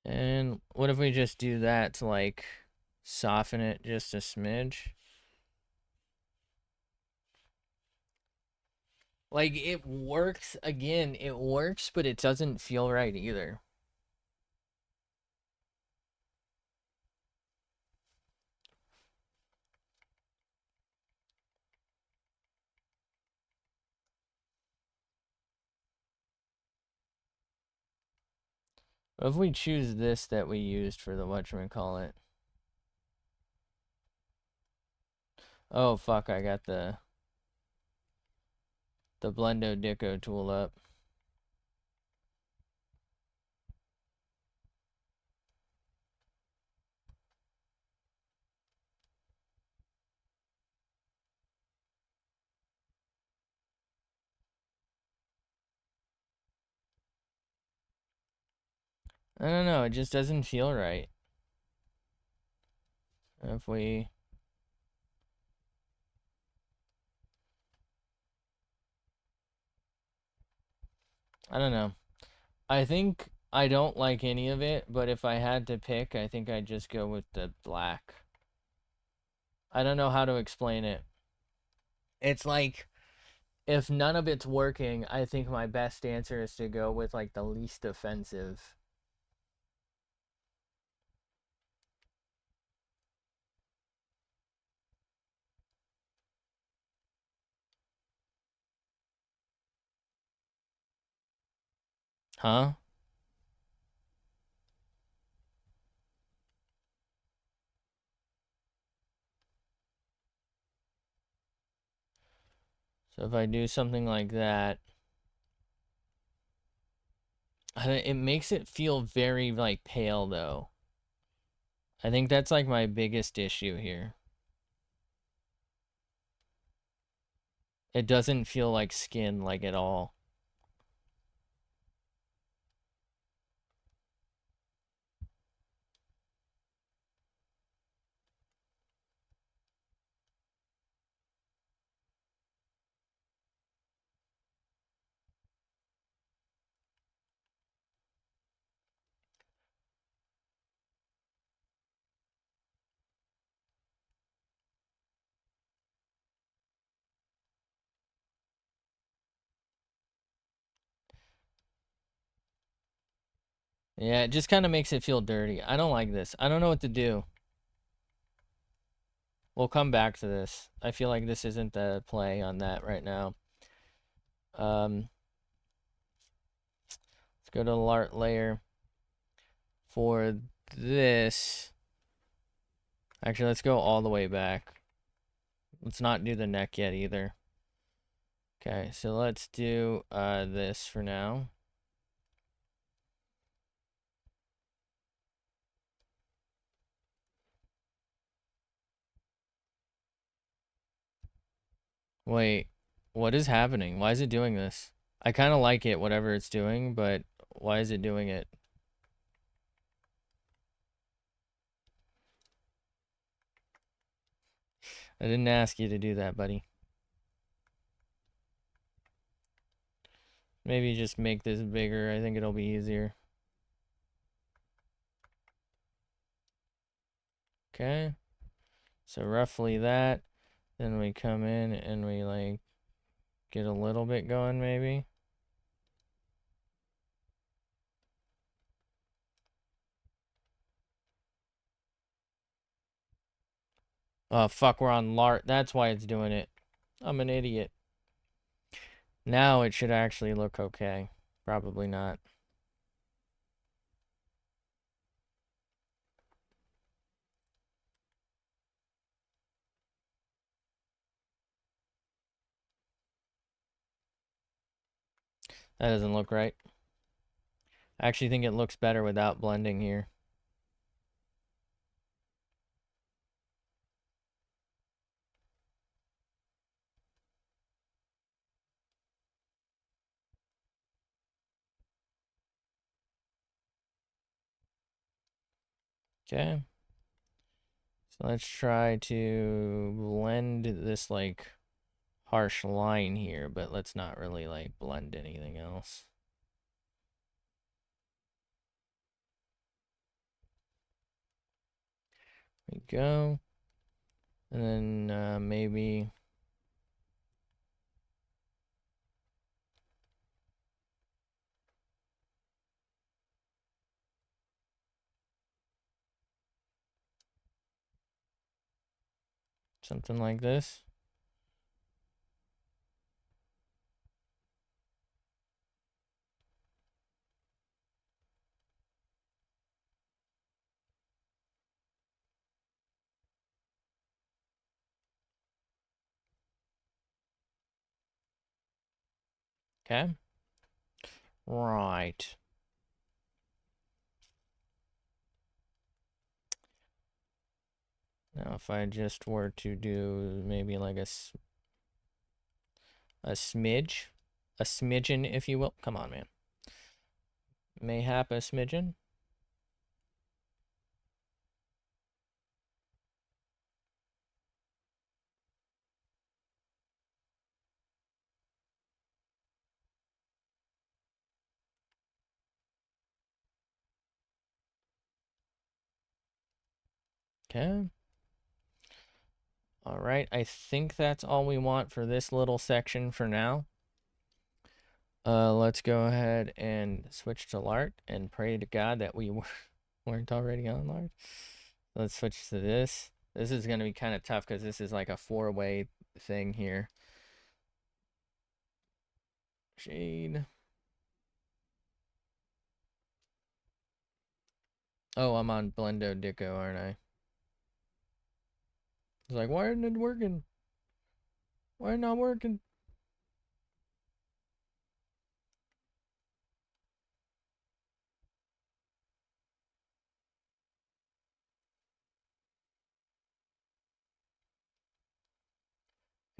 And what if we just do that to like soften it just a smidge? Like it works again, it works, but it doesn't feel right either. What if we choose this that we used for the whatchamacallit? Oh fuck, I got the Blendo Dico tool up. I don't know, it just doesn't feel right. If we I don't know. I think I don't like any of it, but if I had to pick, I think I'd just go with the black. I don't know how to explain it. It's like, if none of it's working, I think my best answer is to go with like the least offensive. Huh? So if I do something like that, it makes it feel very like pale though. I think that's like my biggest issue here. It doesn't feel like skin like at all. Yeah, it just kind of makes it feel dirty. I don't like this. I don't know what to do. We'll come back to this. I feel like this isn't the play on that right now. Let's go to the LART layer. For this, actually, let's go all the way back. Let's not do the neck yet either. Okay, so let's do this for now. Wait, what is happening? Why is it doing this? I kind of like it, whatever it's doing, but why is it doing it? I didn't ask you to do that, buddy. Maybe just make this bigger. I think it'll be easier. Okay. So roughly that. Then we come in and we like get a little bit going maybe. Oh fuck, we're on LART. That's why it's doing it. I'm an idiot. Now it should actually look okay. Probably not. That doesn't look right. I actually think it looks better without blending here. Okay. So let's try to blend this like harsh line here, but let's not really like blend anything else. There we go. And then maybe something like this. Okay. Right. Now if I just were to do maybe like a smidge, a smidgen, if you will. Come on, man. Mayhap a smidgen. Okay. All right, I think that's all we want for this little section for now. Let's go ahead and switch to Lart and pray to God that we weren't already on Lart. Let's switch to this. This is going to be kind of tough because this is like a 4-way thing here. Shade. Oh, I'm on Blendo Dicko, aren't I? It's like, why isn't it working? Why not working?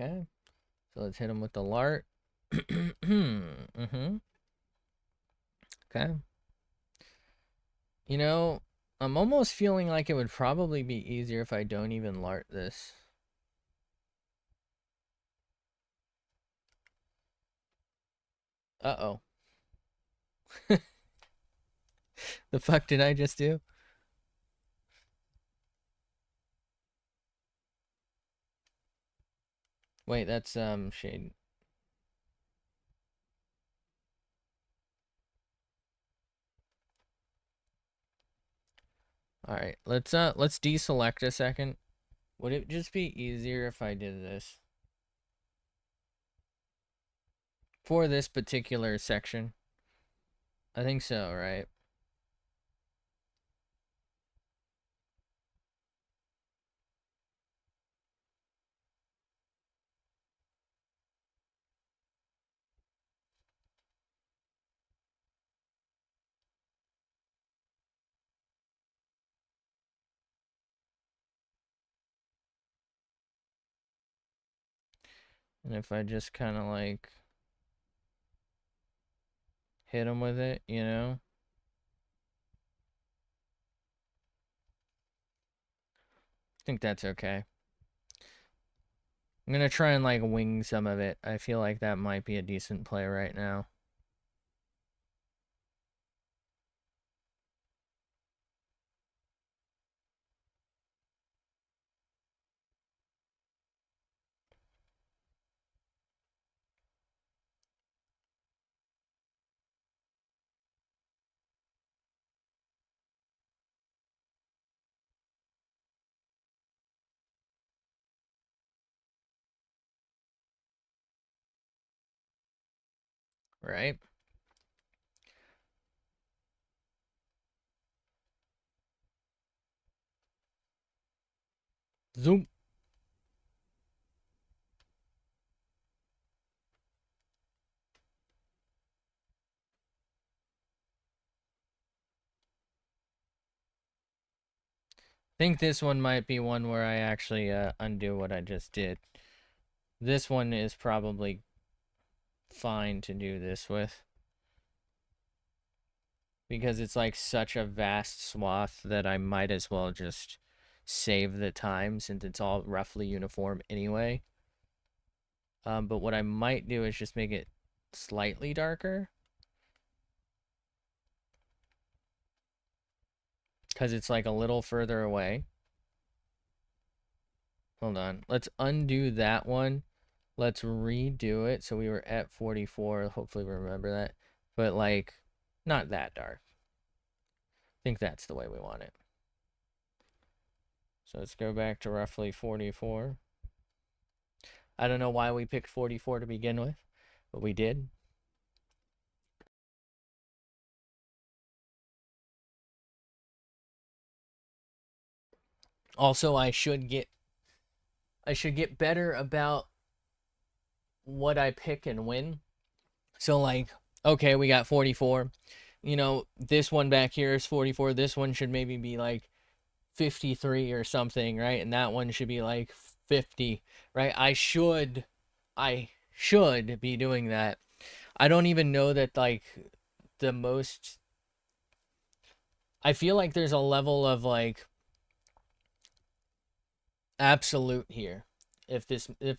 Okay. So let's hit him with the Lart. Mm-hmm. Okay. You know, I'm almost feeling like it would probably be easier if I don't even Lart this. Uh-oh. The fuck did I just do? Wait, that's shade. All right, let's deselect a second. Would it just be easier if I did this for this particular section? I think so, right? And if I just kind of like hit him with it, you know? I think that's okay. I'm gonna try and like wing some of it. I feel like that might be a decent play right now. Right? Zoom. I think this one might be one where I actually undo what I just did. This one is probably fine to do this with, because it's like such a vast swath that I might as well just save the time since it's all roughly uniform anyway. But what I might do is just make it slightly darker, because it's like a little further away. Hold on. Let's undo that one. Let's redo it. So we were at 44. Hopefully we remember that. But like, not that dark. I think that's the way we want it. So let's go back to roughly 44. I don't know why we picked 44 to begin with, but we did. Also, I should get better about what I pick and when. So like, okay, we got 44. You know, this one back here is 44. This one should maybe be like 53 or something, right? And that one should be like 50, right? I should be doing that. I don't even know that like the most, I feel like there's a level of like absolute here. If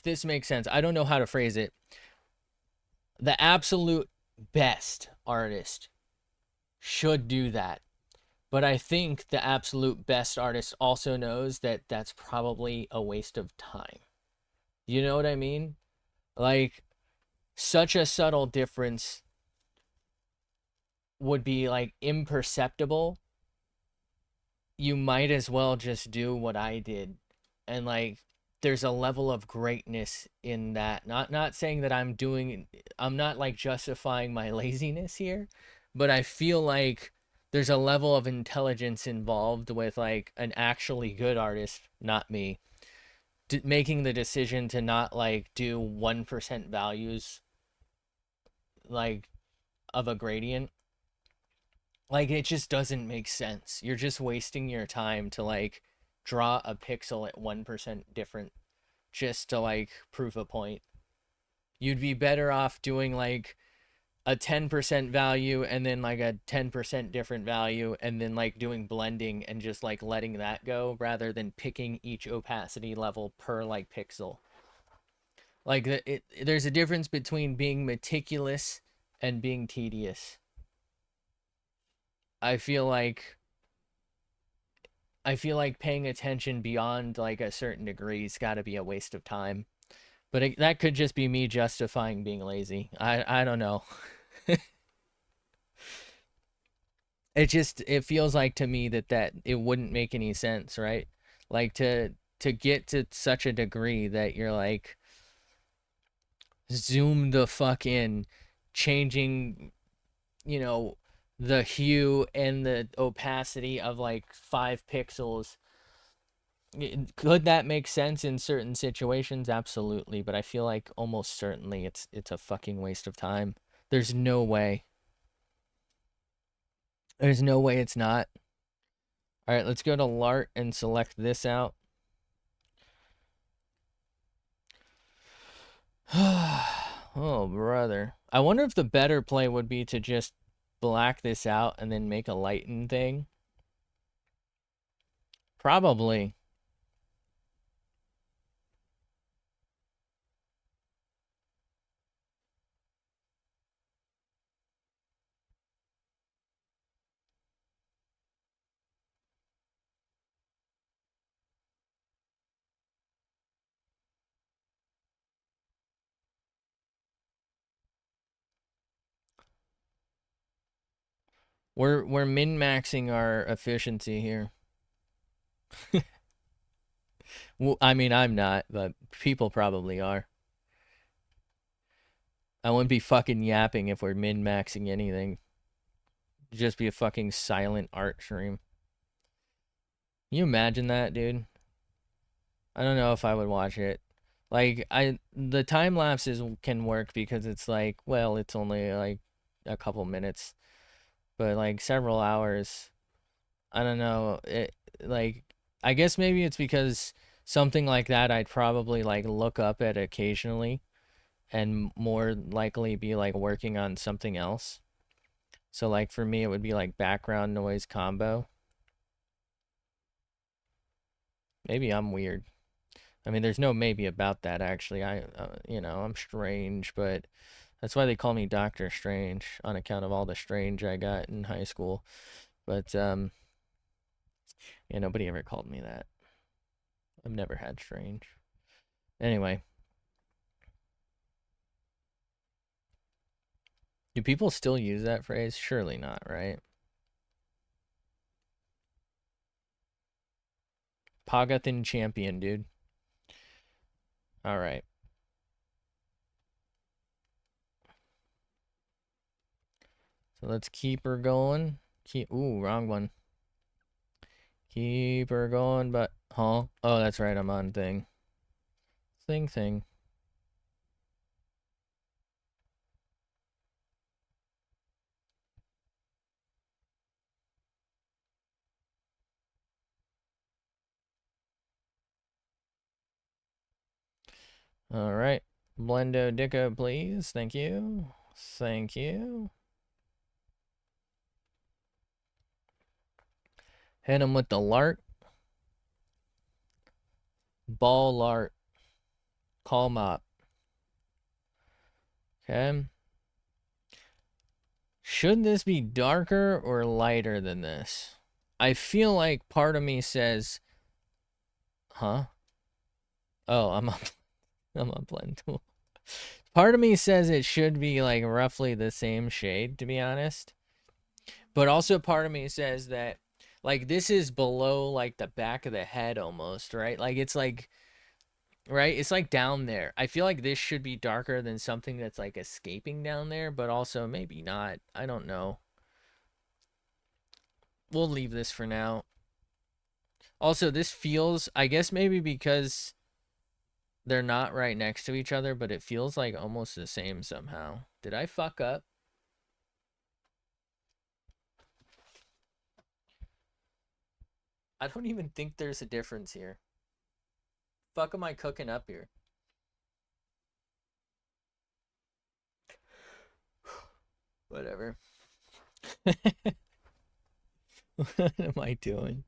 this makes sense. I don't know how to phrase it. The absolute best artist should do that. But I think the absolute best artist also knows that that's probably a waste of time. You know what I mean? Like, such a subtle difference would be like imperceptible. You might as well just do what I did. And like, there's a level of greatness in that. Not saying that I'm not like justifying my laziness here, but I feel like there's a level of intelligence involved with like an actually good artist, not me, making the decision to not like do 1% values like of a gradient. Like, it just doesn't make sense. You're just wasting your time to like draw a pixel at 1% different just to like prove a point. You'd be better off doing like a 10% value and then like a 10% different value and then like doing blending and just like letting that go rather than picking each opacity level per like pixel. Like, there's a difference between being meticulous and being tedious. I feel like I feel like paying attention beyond like a certain degree's got to be a waste of time. But that could just be me justifying being lazy. I don't know. It feels like to me that it wouldn't make any sense, right? Like, to get to such a degree that you're like zoom the fuck in, changing, you know, the hue and the opacity of like 5 pixels. Could that make sense in certain situations? Absolutely, but I feel like almost certainly it's a fucking waste of time. There's no way. There's no way it's not. All right, let's go to Lart and select this out. Oh, brother. I wonder if the better play would be to just black this out and then make a lighten thing. Probably. We're min-maxing our efficiency here. Well, I mean, I'm not, but people probably are. I wouldn't be fucking yapping if we're min-maxing anything. It'd just be a fucking silent art stream. Can you imagine that, dude? I don't know if I would watch it. Like, the time lapses can work because it's like, well, it's only like a couple minutes, but like several hours. I don't know. Like, I guess maybe it's because something like that I'd probably like look up at occasionally and more likely be like working on something else. So like for me it would be like background noise combo. Maybe I'm weird. I mean, there's no maybe about that actually. I'm strange, but that's why they call me Doctor Strange on account of all the strange I got in high school. But yeah, nobody ever called me that. I've never had strange. Anyway, do people still use that phrase? Surely not, right? Pagathin champion, dude. All right. So let's keep her going. Ooh, wrong one. Keep her going, but huh? Oh, that's right. I'm on thing. Thing. All right. Blendo Dicko, please. Thank you. Thank you. Hit him with the Lart. Ball Lart. Call mop. Okay. Should this be darker or lighter than this? I feel like part of me says, huh? Oh, I'm on blend tool. Part of me says it should be like roughly the same shade, to be honest. But also part of me says that like this is below like the back of the head almost, right? Like it's like right? It's like down there. I feel like this should be darker than something that's like escaping down there, but also maybe not. I don't know. We'll leave this for now. Also, this feels, I guess maybe because they're not right next to each other, but it feels like almost the same somehow. Did I fuck up? I don't even think there's a difference here. Fuck am I cooking up here? Whatever. What am I doing?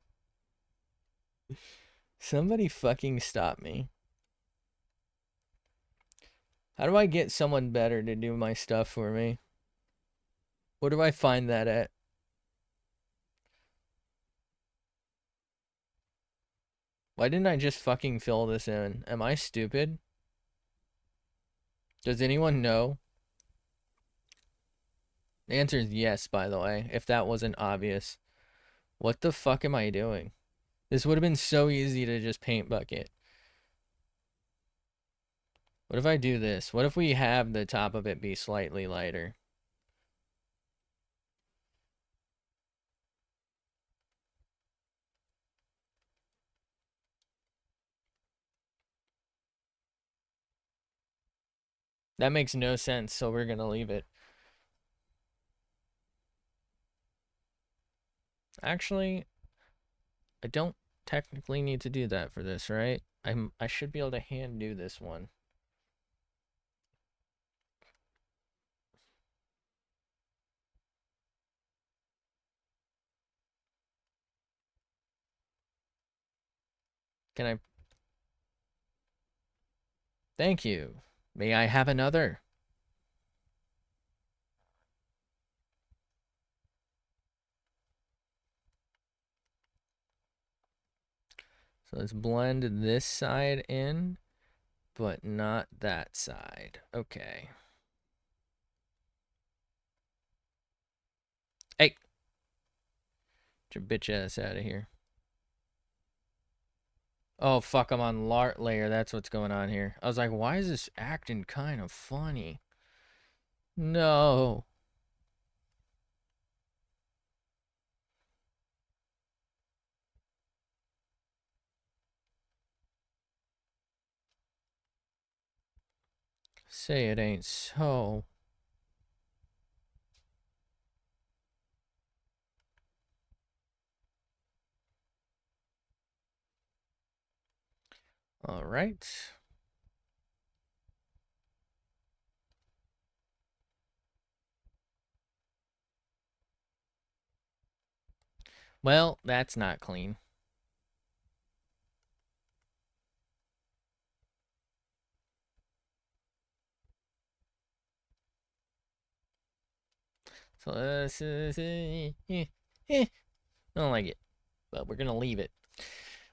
Somebody fucking stop me. How do I get someone better to do my stuff for me? Where do I find that at? Why didn't I just fucking fill this in? Am I stupid? Does anyone know? The answer is yes, by the way, if that wasn't obvious. What the fuck am I doing? This would have been so easy to just paint bucket. What if I do this? What if we have the top of it be slightly lighter? That makes no sense, so we're gonna leave it. Actually, I don't technically need to do that for this, right? I should be able to hand do this one. Can I? Thank you. May I have another? So let's blend this side in, but not that side. Okay. Hey! Get your bitch ass out of here. Oh, fuck, I'm on Lart layer. That's what's going on here. I was like, why is this acting kind of funny? No. Say it ain't so. All right. Well, that's not clean. So, I don't like it, but we're gonna leave it.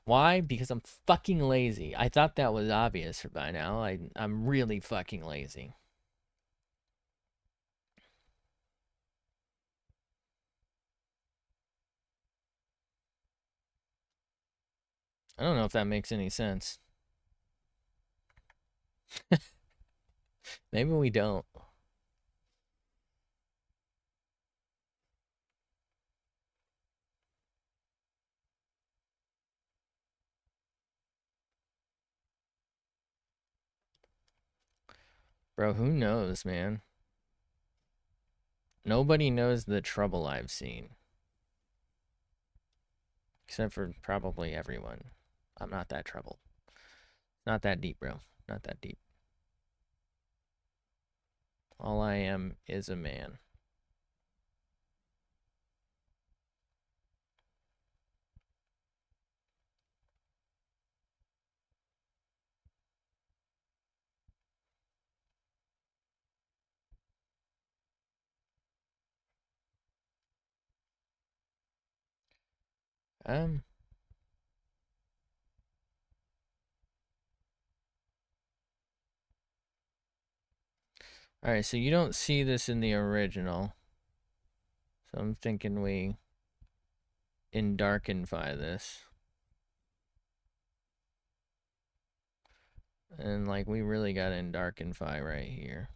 Why? Because I'm fucking lazy. I thought that was obvious by now. I'm really fucking lazy. I don't know if that makes any sense. Maybe we don't. Bro, who knows, man? Nobody knows the trouble I've seen. Except for probably everyone. I'm not that troubled. Not that deep, bro. Not that deep. All I am is a man. Um. All right, so you don't see this in the original. So I'm thinking we darkenify this. And like we really got to darkenify right here.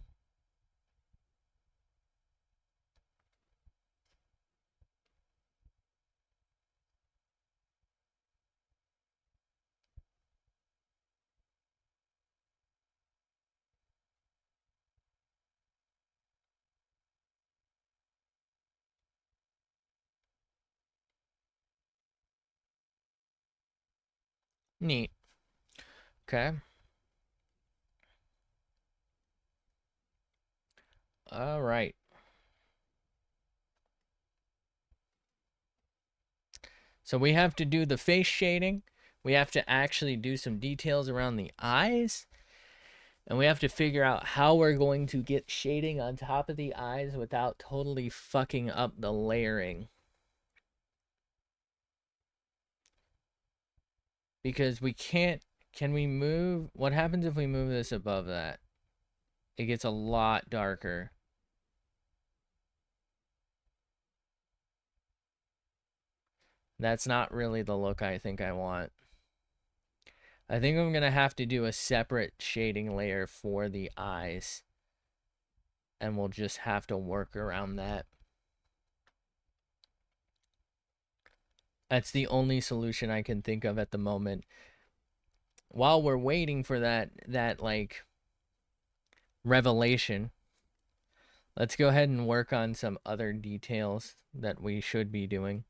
Neat. Okay. All right. So we have to do the face shading. We have to actually do some details around the eyes. And we have to figure out how we're going to get shading on top of the eyes without totally fucking up the layering. Because we can't... Can we move... What happens if we move this above that? It gets a lot darker. That's not really the look I think I want. I think I'm going to have to do a separate shading layer for the eyes. And we'll just have to work around that. That's the only solution I can think of at the moment. While we're waiting for that like revelation, let's go ahead and work on some other details that we should be doing.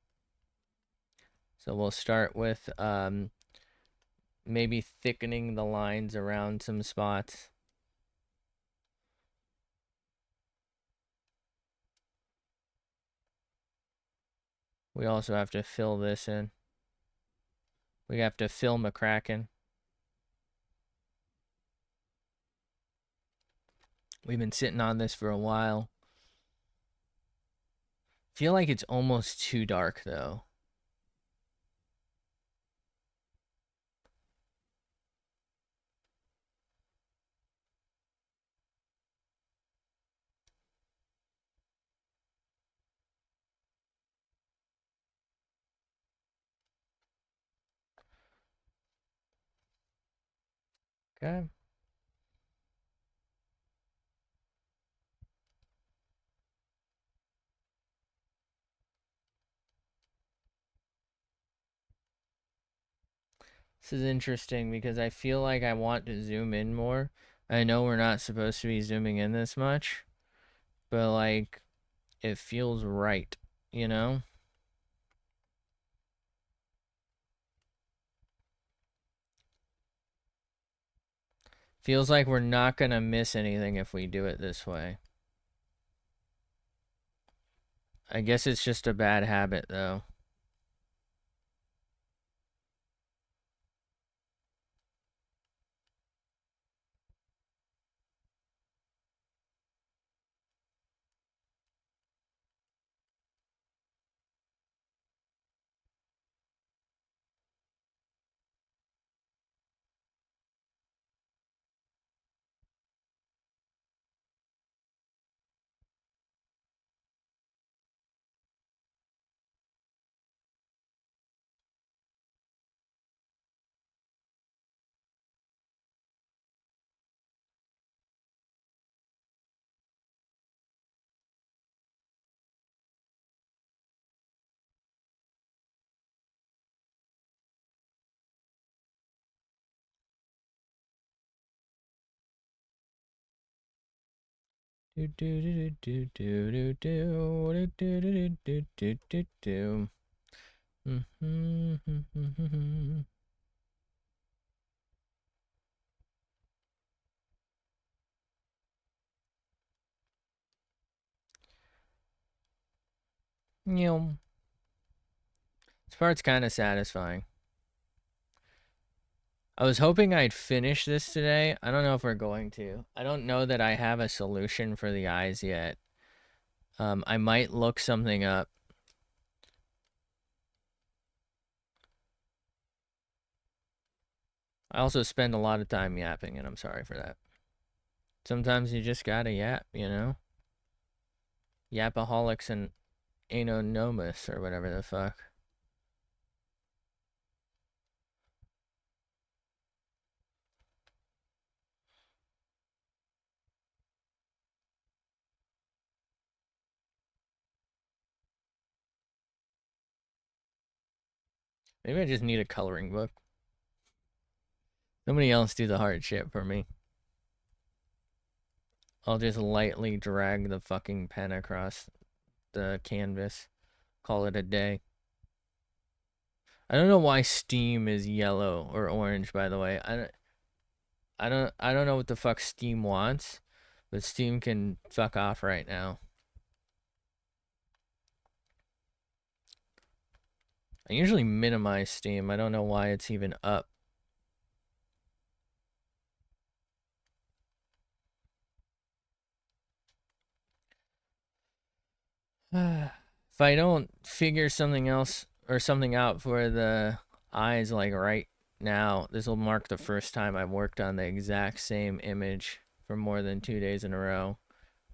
So we'll start with maybe thickening the lines around some spots. We also have to fill this in. We have to fill McCracken. We've been sitting on this for a while. Feel like it's almost too dark though. Okay. This is interesting because I feel like I want to zoom in more. I know we're not supposed to be zooming in this much, but like it feels right, you know? Feels like we're not gonna miss anything if we do it this way. I guess it's just a bad habit though. Do do do do do do do do do do do do do. This part's kind of satisfying. I was hoping I'd finish this today. I don't know if we're going to. I don't know that I have a solution for the eyes yet. I might look something up. I also spend a lot of time yapping, and I'm sorry for that. Sometimes you just gotta yap, you know? Yapaholics and anonymous or whatever the fuck. Maybe I just need a coloring book. Somebody else do the hard shit for me. I'll just lightly drag the fucking pen across the canvas. Call it a day. I don't know why Steam is yellow or orange, by the way. I don't know what the fuck Steam wants, but Steam can fuck off right now. I usually minimize Steam. I don't know why it's even up. If I don't figure something else or something out for the eyes like right now, this will mark the first time I've worked on the exact same image for more than 2 days in a row,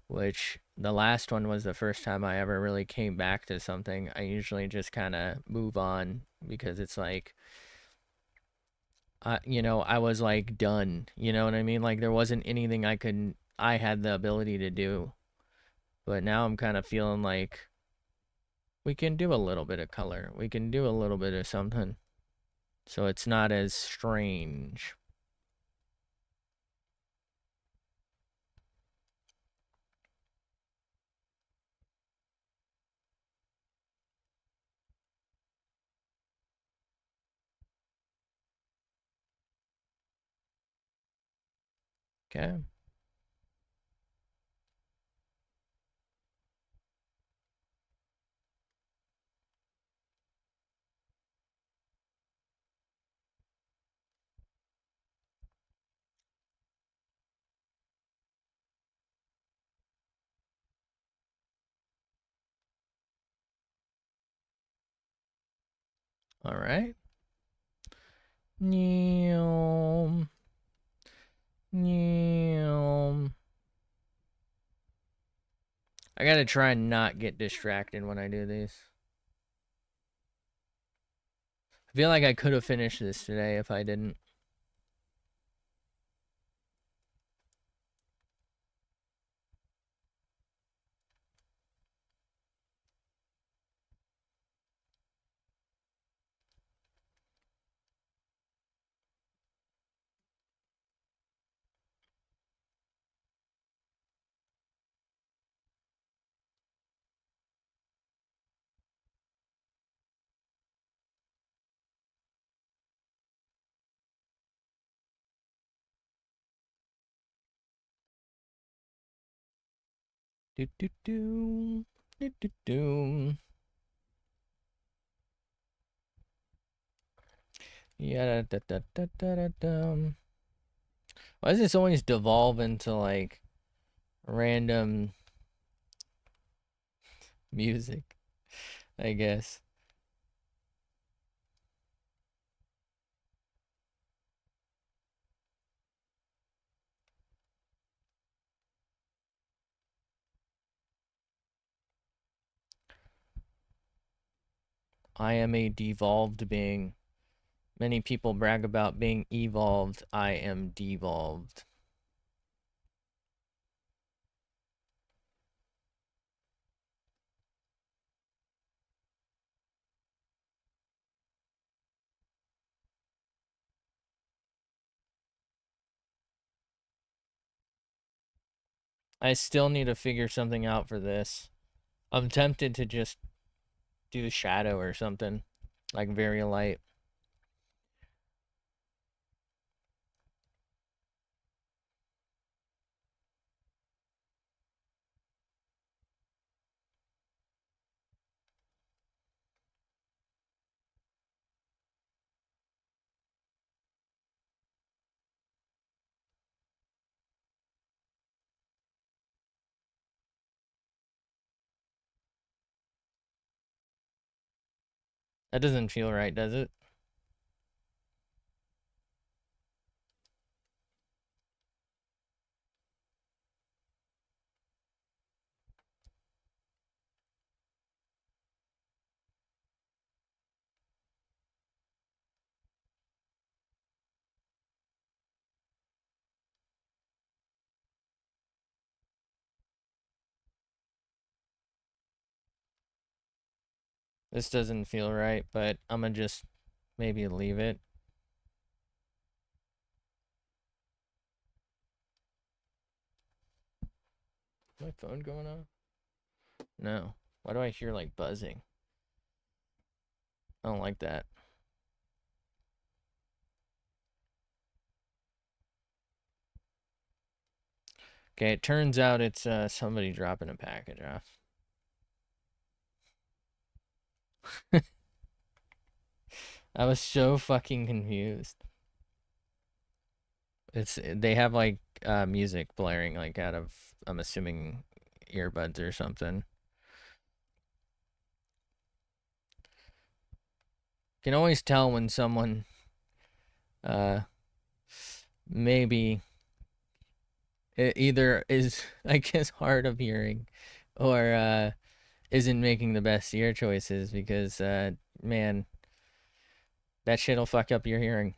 which the last one was the first time I ever really came back to something. I usually just kind of move on because it's like, I was like done, you know what I mean? Like there wasn't anything I had the ability to do. But now I'm kind of feeling like we can do a little bit of color. We can do a little bit of something. So it's not as strange. Okay. All right. Neom. Neom. I gotta try and not get distracted when I do these. I feel like I could have finished this today if I didn't. Do do do. Do do do. Yeah, da, da, da, da, da, da. Why does this always devolve into like random music? I guess. I am a devolved being. Many people brag about being evolved. I am devolved. I still need to figure something out for this. I'm tempted to just do shadow or something, like very light. That doesn't feel right, does it? This doesn't feel right, but I'm gonna just maybe leave it. Is my phone going on? No. Why do I hear like buzzing? I don't like that. Okay, it turns out it's somebody dropping a package off. I was so fucking confused. They have like music blaring like out of, I'm assuming, earbuds or something. Can always tell when someone uh maybe it either is I guess hard of hearing or isn't making the best ear choices because man, that shit'll fuck up your hearing.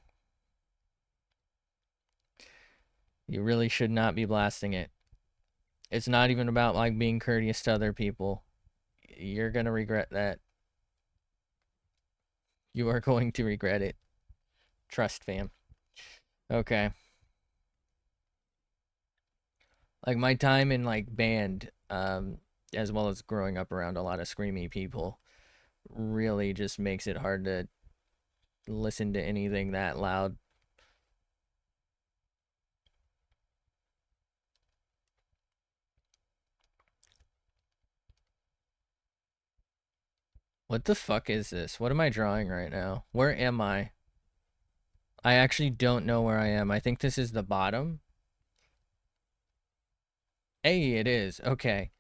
You really should not be blasting it. It's not even about like being courteous to other people. You're gonna regret that. You are going to regret it. Trust, fam. Okay. Like my time in like band, as well as growing up around a lot of screamy people, really just makes it hard to listen to anything that loud. What the fuck is this? What am I drawing right now? Where am I? I actually don't know where I am. I think this is the bottom. Hey, it is. Okay.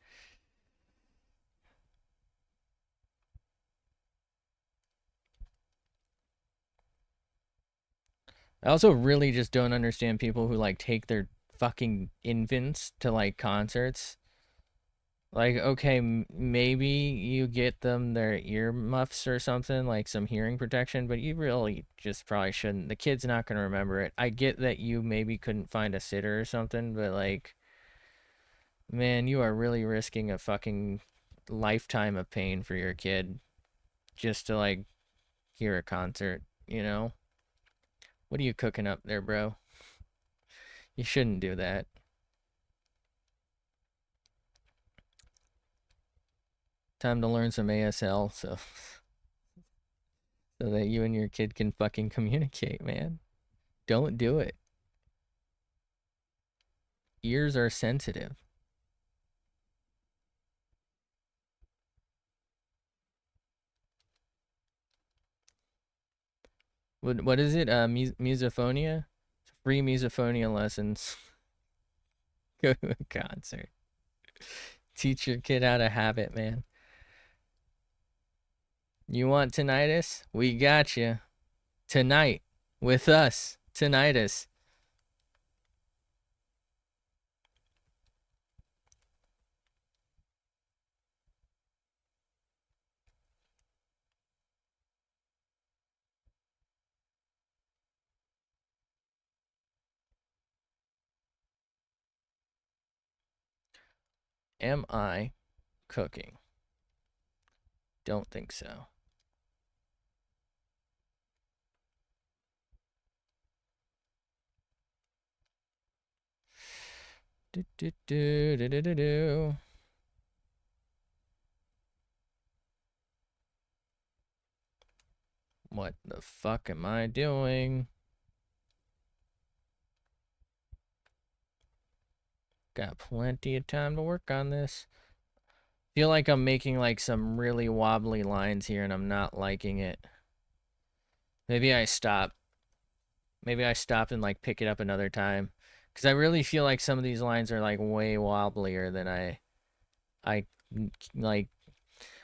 I also really just don't understand people who like take their fucking infants to like concerts. Like, okay, maybe you get them their earmuffs or something, like some hearing protection, but you really just probably shouldn't. The kid's not going to remember it. I get that you maybe couldn't find a sitter or something, but like, man, you are really risking a fucking lifetime of pain for your kid just to like hear a concert, you know? What are you cooking up there, bro? You shouldn't do that. Time to learn some ASL so that you and your kid can fucking communicate, man. Don't do it. Ears are sensitive. What is it? Misophonia? Free misophonia lessons. Go to a concert. Teach your kid how to have it, man. You want tinnitus? We got you. Tonight. With us. Tinnitus. Am I cooking? Don't think so. Do do do do do do do. What the fuck am I doing? Got plenty of time to work on this. Feel like I'm making like some really wobbly lines here and I'm not liking it. Maybe I stop. Maybe I stop and like pick it up another time. Cause I really feel like some of these lines are like way wobblier than I like.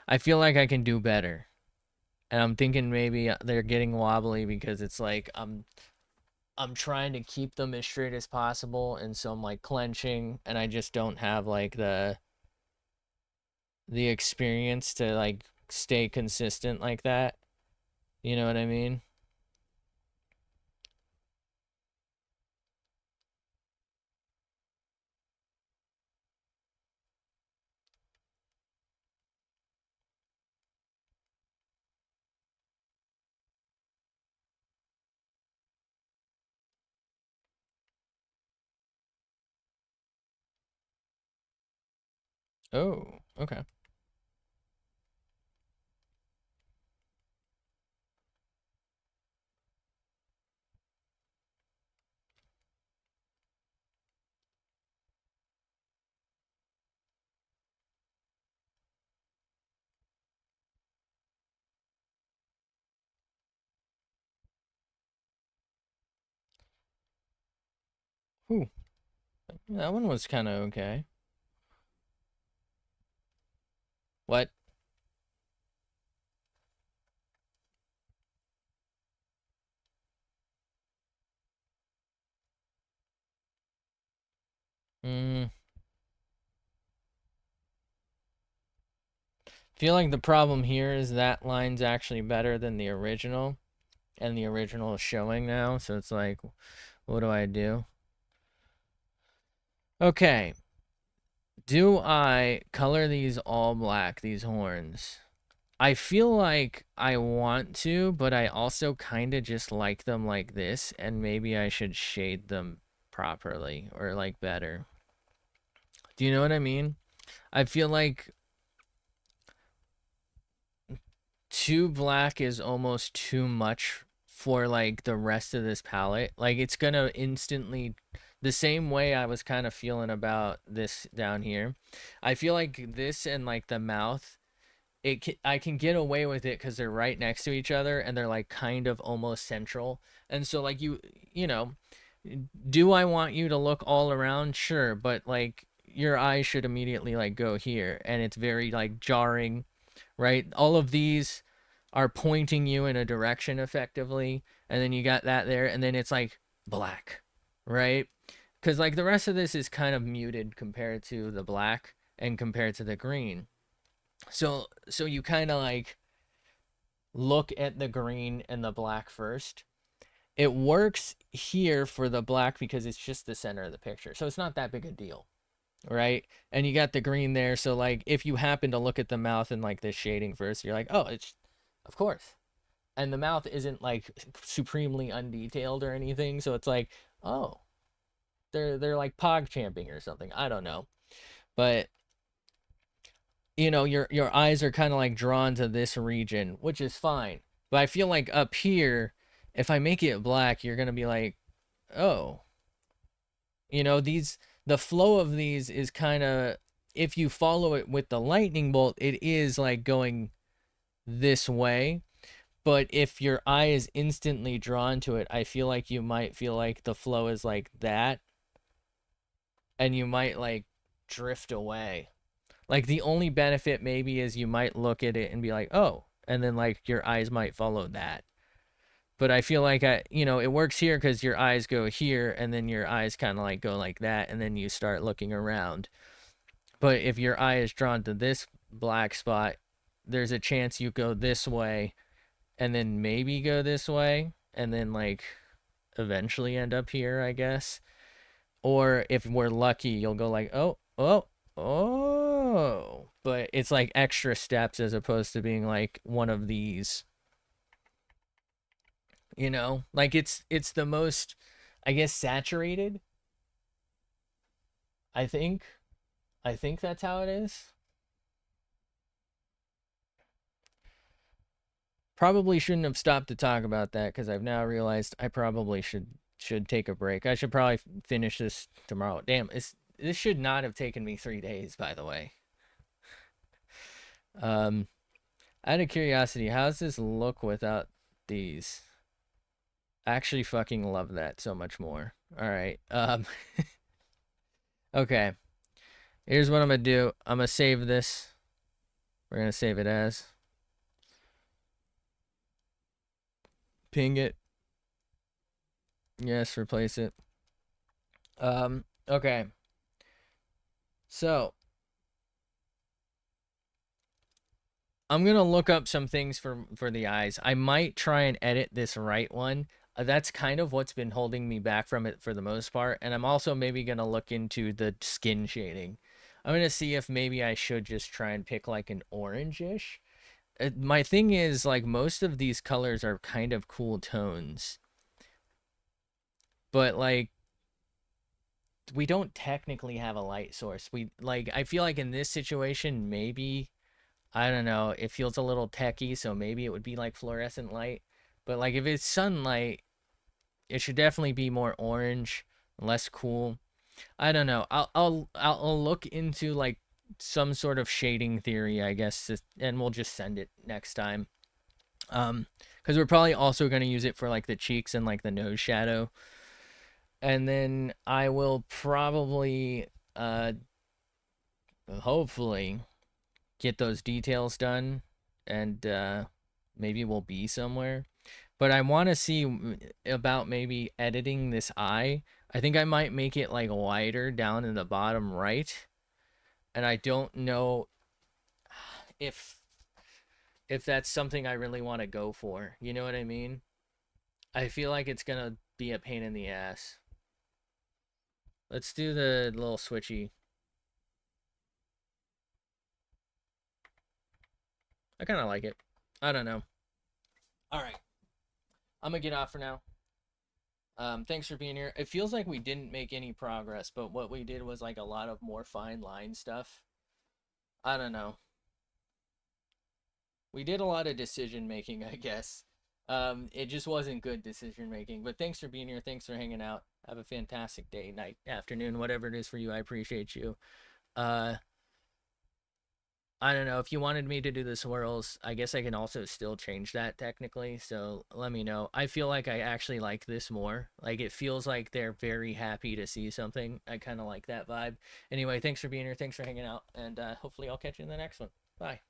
I feel like I can do better. And I'm thinking maybe they're getting wobbly because it's like I'm trying to keep them as straight as possible and so I'm like clenching and I just don't have like the experience to like stay consistent like that. You know what I mean? Oh, okay. Ooh, that one was kind of okay. What? Mm, feel like the problem here is that line's actually better than the original, and the original is showing now, so it's like, what do I do? Okay, do I color these all black, these horns? I feel like I want to, but I also kind of just like them like this, and maybe I should shade them properly or like better. Do you know what I mean? I feel like too black is almost too much for like the rest of this palette. Like it's gonna instantly, the same way I was kind of feeling about this down here. I feel like this and like the mouth, I can get away with it because they're right next to each other and they're like kind of almost central. And so like you know, do I want you to look all around? Sure, but like your eyes should immediately like go here, and it's very like jarring, right? All of these are pointing you in a direction effectively, and then you got that there, and then it's like black, right? Because like the rest of this is kind of muted compared to the black and compared to the green. So you kind of like look at the green and the black first. It works here for the black because it's just the center of the picture. So it's not that big a deal, right? And you got the green there, so like if you happen to look at the mouth and like this shading first, you're like, "Oh, it's of course." And the mouth isn't like supremely undetailed or anything, so it's like, "Oh, they're like pog champing or something." I don't know. But your eyes are kind of like drawn to this region, which is fine. But I feel like up here, if I make it black, you're gonna be like, oh, these the flow of these is kind of, if you follow it with the lightning bolt, it is like going this way. But if your eye is instantly drawn to it, I feel like you might feel like the flow is like that, and you might like drift away. Like the only benefit maybe is you might look at it and be like, "Oh," and then like your eyes might follow that. But I feel like it works here because your eyes go here, and then your eyes kind of like go like that, and then you start looking around. But if your eye is drawn to this black spot, there's a chance you go this way, and then maybe go this way, and then like eventually end up here, I guess. Or if we're lucky, you'll go like, oh, oh, oh. But it's like extra steps as opposed to being like one of these, Like it's the most, I guess, saturated, I think. I think that's how it is. Probably shouldn't have stopped to talk about that because I've now realized I probably should take a break. I should probably finish this tomorrow. Damn, this should not have taken me 3 days, by the way. Um, Out of curiosity, how's this look without these? I actually fucking love that so much more. All right. Okay. Here's what I'm gonna do. I'm gonna save this. We're gonna save it as. Ping it. Yes, replace it. Okay. So I'm gonna look up some things for the eyes. I might try and edit this right one. That's kind of what's been holding me back from it for the most part. And I'm also maybe gonna look into the skin shading. I'm gonna see if maybe I should just try and pick like an orangish. My thing is like most of these colors are kind of cool tones, but like we don't technically have a light source. We like I feel like in this situation maybe I don't know, it feels a little techy, so maybe it would be like fluorescent light. But like if it's sunlight, it should definitely be more orange, less cool. I don't know. I'll look into like some sort of shading theory, I guess, and we'll just send it next time. Because we're probably also going to use it for like the cheeks and like the nose shadow, and then I will probably, hopefully, get those details done, and maybe we'll be somewhere. But I want to see about maybe editing this eye. I think I might make it like wider down in the bottom right, and I don't know if that's something I really want to go for. You know what I mean? I feel like it's gonna be a pain in the ass. Let's do the little switchy. I kind of like it. I don't know. All right, I'm gonna get off for now. Thanks for being here. It feels like we didn't make any progress, but what we did was like a lot of more fine line stuff. I don't know. We did a lot of decision making, I guess. It just wasn't good decision making. But thanks for being here. Thanks for hanging out. Have a fantastic day, night, afternoon, whatever it is for you. I appreciate you. Uh, I don't know if you wanted me to do the swirls. I guess I can also still change that technically. So let me know. I feel like I actually like this more. Like it feels like they're very happy to see something. I kind of like that vibe. Anyway, thanks for being here. Thanks for hanging out, and hopefully I'll catch you in the next one. Bye.